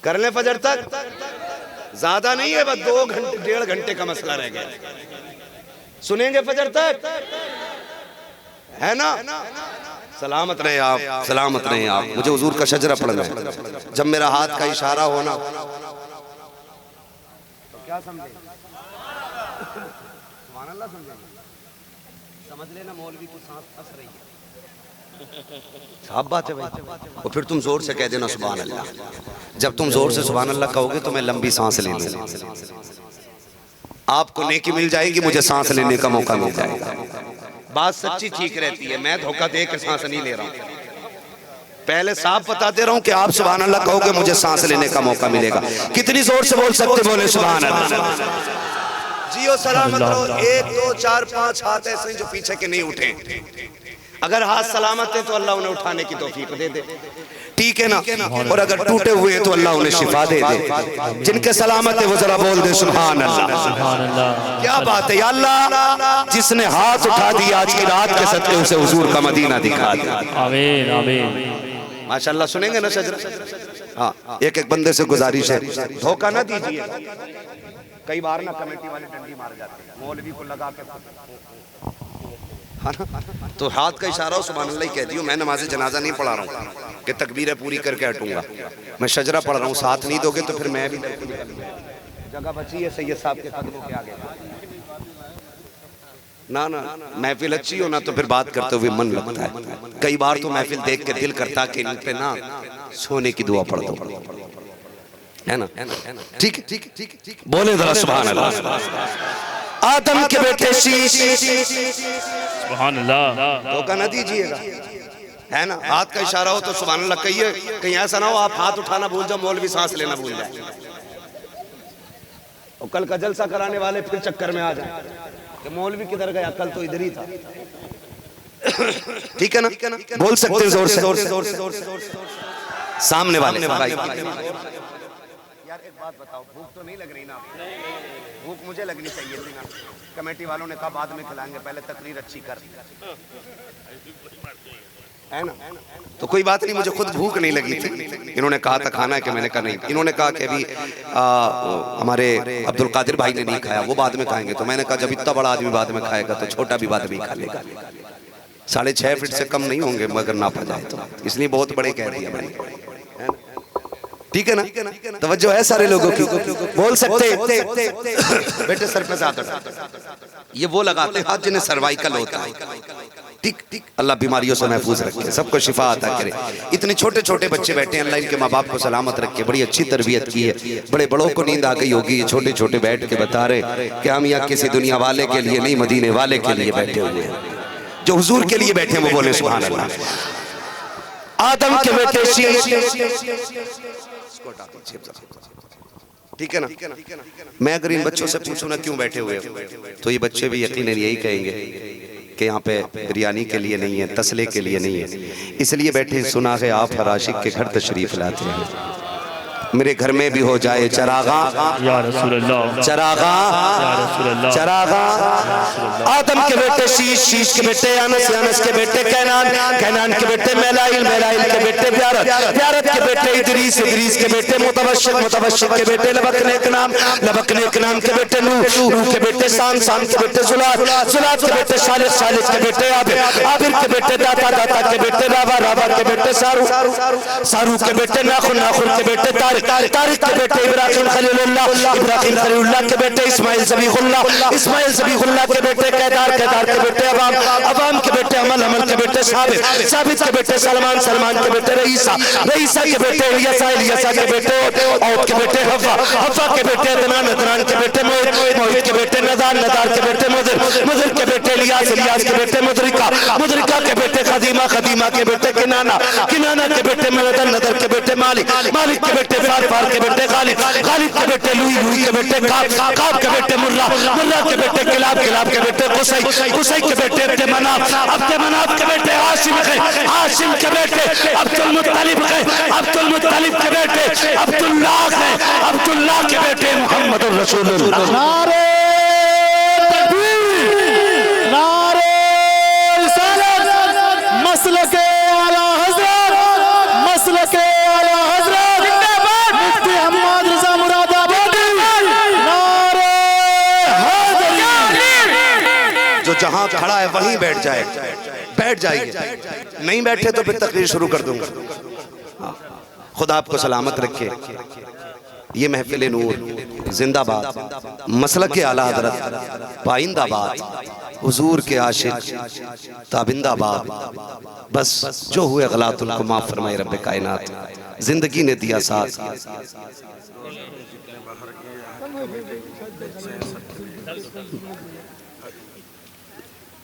कर लें फजर तक, ज्यादा नहीं है, बस 2 घंटे 1.5 घंटे का मसला रह गया। सुनेंगे फजर तक, है ना? सलामत रहे आप, सलामत रहे आप। मुझे हुजूर का शजरा पढ़ना है। जब मेरा हाथ का इशारा होना तो क्या समझे? सुभान अल्लाह समझ लेना, मौलवी को सांस फंस रही है। साफ बात है भाई। और फिर तुम जोर से कह देना सुभान अल्लाह। जब तुम जोर से सुभान अल्लाह कहोगे तो मैं लंबी सांस ले लूंगा। आपको नेकी मिल जाएगी, मुझे सांस लेने का मौका मिल जाएगा। बात सच्ची ठीक रहती है, मैं धोखा दे के सांस नहीं ले रहा हूं। पहले साफ बताते रहूं कि आप सुभान अल्लाह कहोगे, मुझे सांस लेने का मौका मिलेगा। कितनी जोर से बोल सकते? बोले सुभान अल्लाह। जियो सलामत रहो। 1 2 4 5 हाथ ऐसे जो पीछे के नहीं उठे। अगर हाथ सलामत है तो अल्लाह उन्हें उठाने की तौफीक दे दे, ठीक है ना? और अगर टूटे हुए तो अल्लाह उन्हें शिफा दे दे। जिनके सलामत है वो जरा बोल दे सुभान अल्लाह। क्या बात है या अल्लाह, जिसने हाथ उठा दिया आज की रात के सदके उसे हुजूर का मदीना दिखा दे। आमीन आमीन। माशाअल्लाह। सुनेंगे ना शजरा? हाँ, एक एक बंदे से गुजारिश है, धोखा ना दीजिए। कई बार ना कमेटी वाले डंडी मार जाते हैं, मौलवी को लगा के, तो हाथ का इशारा हो सुभान अल्लाह ही कह दियो। मैं नमाज जनाजा नहीं पढ़ा रहा हूँ कि तकबीरें पूरी करके हटूंगा, मैं शजरा पढ़ रहा हूँ। साथ नहीं दोगे तो फिर मैं भी, जगह बची है सैयद साहब के कदमों के आगे ना ना। महफिल अच्छी हो ना तो फिर बात करते हुए मन लगता है। कई बार तो महफिल देख के दिल करता कि इन पे ना सोने की दुआ पढ़ दो, है ना? ठीक है, बोले जरा सुभान अल्लाह। आदम के बेटे शीश, सुभान अल्लाह। धोखा न दीजिएगा, है ना? हाथ का इशारा हो तो सुभान अल्लाह कहिए। कहीं ऐसा ना हो आप हाथ उठाना भूल जाओ, मौलवी सांस लेना भूल जाए और कल का जलसा कराने वाले फिर चक्कर में आ जाए कि मौलवी किधर गया, कल तो इधर ही था। ठीक है ना? बोल सकते हैं जोर से सामने वाले भाई। यार एक बात बताओ, भूख तो नहीं लग रही ना? भूख मुझे लगनी चाहिए थी ना। कमेटी वालों ने कहा बाद में खिलाएंगे, पहले तकरीर अच्छी कर, है ना? तो कोई बात नहीं, मुझे खुद भूख नहीं लगी थी। इन्होंने कहा था खाना है कि मैंने कहा नहीं। इन्होंने कहा कि अभी हमारे अब्दुल कादिर भाई ने नहीं खाया, वो बाद में खाएंगे। तो मैंने कहा जब इतना बड़ा आदमी बाद में खाएगा तो छोटा भी बाद में खा लेगा। 6.5 फीट से कम नहीं होंगे मगर नापा जाए तो, इसलिए बहुत बड़े कह दिया मैंने। ठीक है ना? तवज्जो है सारे लोगों की? बोल सकते बेटे सर पे हाथ उठा। ये वो लगाते हाथ जिन्हें सर्वाइकल होता है। ठीक, अल्लाह बीमारियों से महफूज रखे, सबको शिफा अता करे। इतने छोटे छोटे बच्चे बैठे हैं, अल्लाह इनके माँ बाप को सलामत रखे। बड़ी अच्छी तरबियत की है। बड़े बड़ों को नींद आ गई होगी, ये छोटे छोटे बैठ के बता रहे कि हम यहाँ किसी दुनिया वाले के लिए नहीं, मदीने वाले के लिए बैठे हुए हैं। जो हुजूर के लिए बैठे हैं वो बोले सुभान अल्लाह। आदम के बेटे ठीक है ना? मैं अगर इन बच्चों से पूछूं ना क्यों बैठे हुए तो ये बच्चे भी यकीनन यही कहेंगे कि यहाँ पे बिरयानी के लिए नहीं है, तसले के लिए नहीं है, इसलिए बैठे। सुना है आप हर आशिक के घर तशरीफ लाते हैं। मेरे घर में भी हो जाए चरागा, या रसूल अल्लाह, चरागा, या रसूल अल्लाह, चरागा। आदम के बेटे शीश, शीश के बेटे अनस, अनस के बेटे कैनान, कैनान के बेटे मेलाइल, मेलाइल के बेटे ब्यारत, ब्यारत के बेटे इदरीस, इदरीस के बेटे मुतबश्शिर, मुतबश्शिर के बेटे लबक नेक नाम, लबक नेक नाम के बेटे नूह, नूह के बेटे शाम, शाम के बेटे जुलात, जुलात के बेटे शालिस, शालिस के बेटे आबिर, आबिर के बेटे दाता, दाता के बेटे रावा, रावा के बेटे सारू, सारू के बेटे नाखुन, नाखुन के बेटे तारिक, तारिक के बेटे इब्राहिम खलीलुल्लाह, इब्राहिम खलीलुल्लाह के बेटे इस्माइल ज़बीहुल्लाह, इस्माइल ज़बीहुल्लाह के बेटे केदार, केदार के बेटे अवाम, अवाम के बेटे अमल, अमल के बेटे साबित, साबित के बेटे सलमान, सलमान के बेटे रईसा, रईसा के बेटे इलियासा, इलियासा के बेटे औद के बेटे हव्वा, हव्वा के बेटे अदनान, अदनान के बेटे मोहित, मोहित के बेटे नदार, नदार के बेटे मुदर, मुदर के बेटे इलियास, इलियास के बेटे मुदरिका, मुदरिका के बेटे खदीमा, खदीमा के बेटे किनाना, किनाना के बेटे नदर, नदर के बेटे मालिक, मालिक के बेटे फार, फार के बेटे खालिद, खालिद के बेटे लुई, लुई के बेटे काब, काब के बेटे मुर्रा, मुर्रा के बेटे किलाब, किलाब के बेटे कुसै, कुसै के बेटे अब्दे मनाफ, अब्दे मनाफ के बेटे हाशिम के, हाशिम के बेटे अब्दुल मुत्तलिब के, अब्दुल मुत्तलिब के बेटे अब्दुल्लाह के, अब्दुल्लाह के बेटे मोहम्मद रसूलुल्लाह। नारे तकबीर, नारे रिसालत, मसलके आला हज़रत, मसलके आला हज़रत, मुफ्ती अहमद रज़ा मुरादाबादी, नारे हैदरी। जो जहां खड़ा है वहीं बैठ जाए, बैठ जाइए, नहीं बैठे तो फिर तकरीर शुरू कर दूंगा। खुदा आपको सलामत रखे। ये महफिल नूर जिंदाबाद, मसलक के आला हजरत पाइंदाबाद, हुजूर के आशिक ताबिंदाबाद। बस जो हुए गलात उनको माफ फरमाए रब्बे कायनात। जिंदगी ने दिया साथ,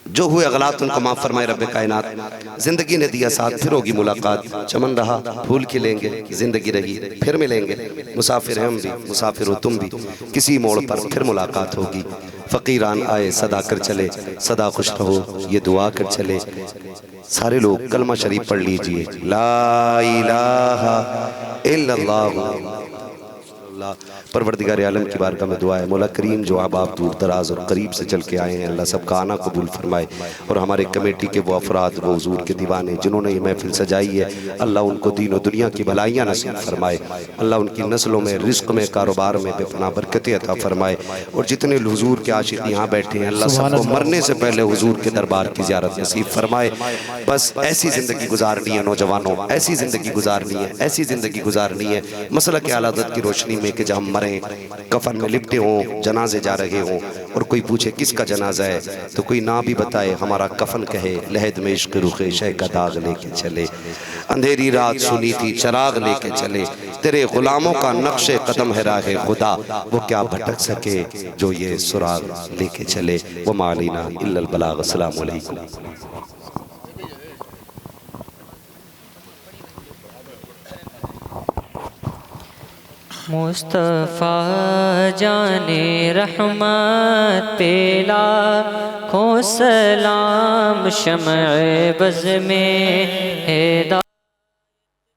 जो हुए गलात उनको माफ फरमाए रब्बे कायनात। जिंदगी ने दिया साथ, फिर होगी मुलाकात। चमन रहा फूल खिलेंगे, जिंदगी रही फिर मिलेंगे। मुसाफिर हम भी, मुसाफिर हो तुम भी, किसी मोड़ पर फिर मुलाकात होगी। फकीरान आए सदा कर चले, सदा खुश रहो ये दुआ कर चले। सारे लोग कलमा शरीफ पढ़ लीजिए, ला इलाहा इल्लल्लाह। परवरदिगार आलम की बारगाह में दुआ है, मौला करीम जो अब आप दूर दराज और करीब से चल के आए हैं, अल्लाह सबका आना कबूल फरमाए। और हमारे कमेटी के वो अफराद, वो हुजूर के दीवाने जिन्होंने ये महफिल सजाई है, अल्लाह उनको दीन और दुनिया की भलाइयाँ नसीब फरमाए। अल्लाह उनकी नस्लों में, रिस्क में, कारोबार में बेपनाह बरकतें अता फरमाए। और जितने हुजूर के आशिक यहाँ बैठे हैं, अल्लाह सबको मरने से पहले हुजूर के दरबार की ज़ियारत नसीब फरमाए। बस ऐसी ज़िंदगी गुजारनी है नौजवानों, ऐसी ज़िंदगी गुजारनी है, ऐसी ज़िंदगी गुजारनी है मसलक के आला हज़रत की रोशनी में कि जब हम मरें, कफन में लिपटे हों, जनाजे जा रहे हों, और कोई पूछे किसका जनाजा है तो कोई ना भी बताए, हमारा कफन कहे लहद में इश्क रुखे शह का दाग लेके चले। अंधेरी रात सुनी थी चराग लेके चले, तेरे गुलामों का नक्शे कदम है राह खुदा, वो क्या भटक सके जो ये सुराग लेके चले। वो मालिना इल्लल बलाग। अस्सलामु अलैकुम। मुस्तफ़ा जाने रहमत पेला खो सलाम शमअ बज़ में है।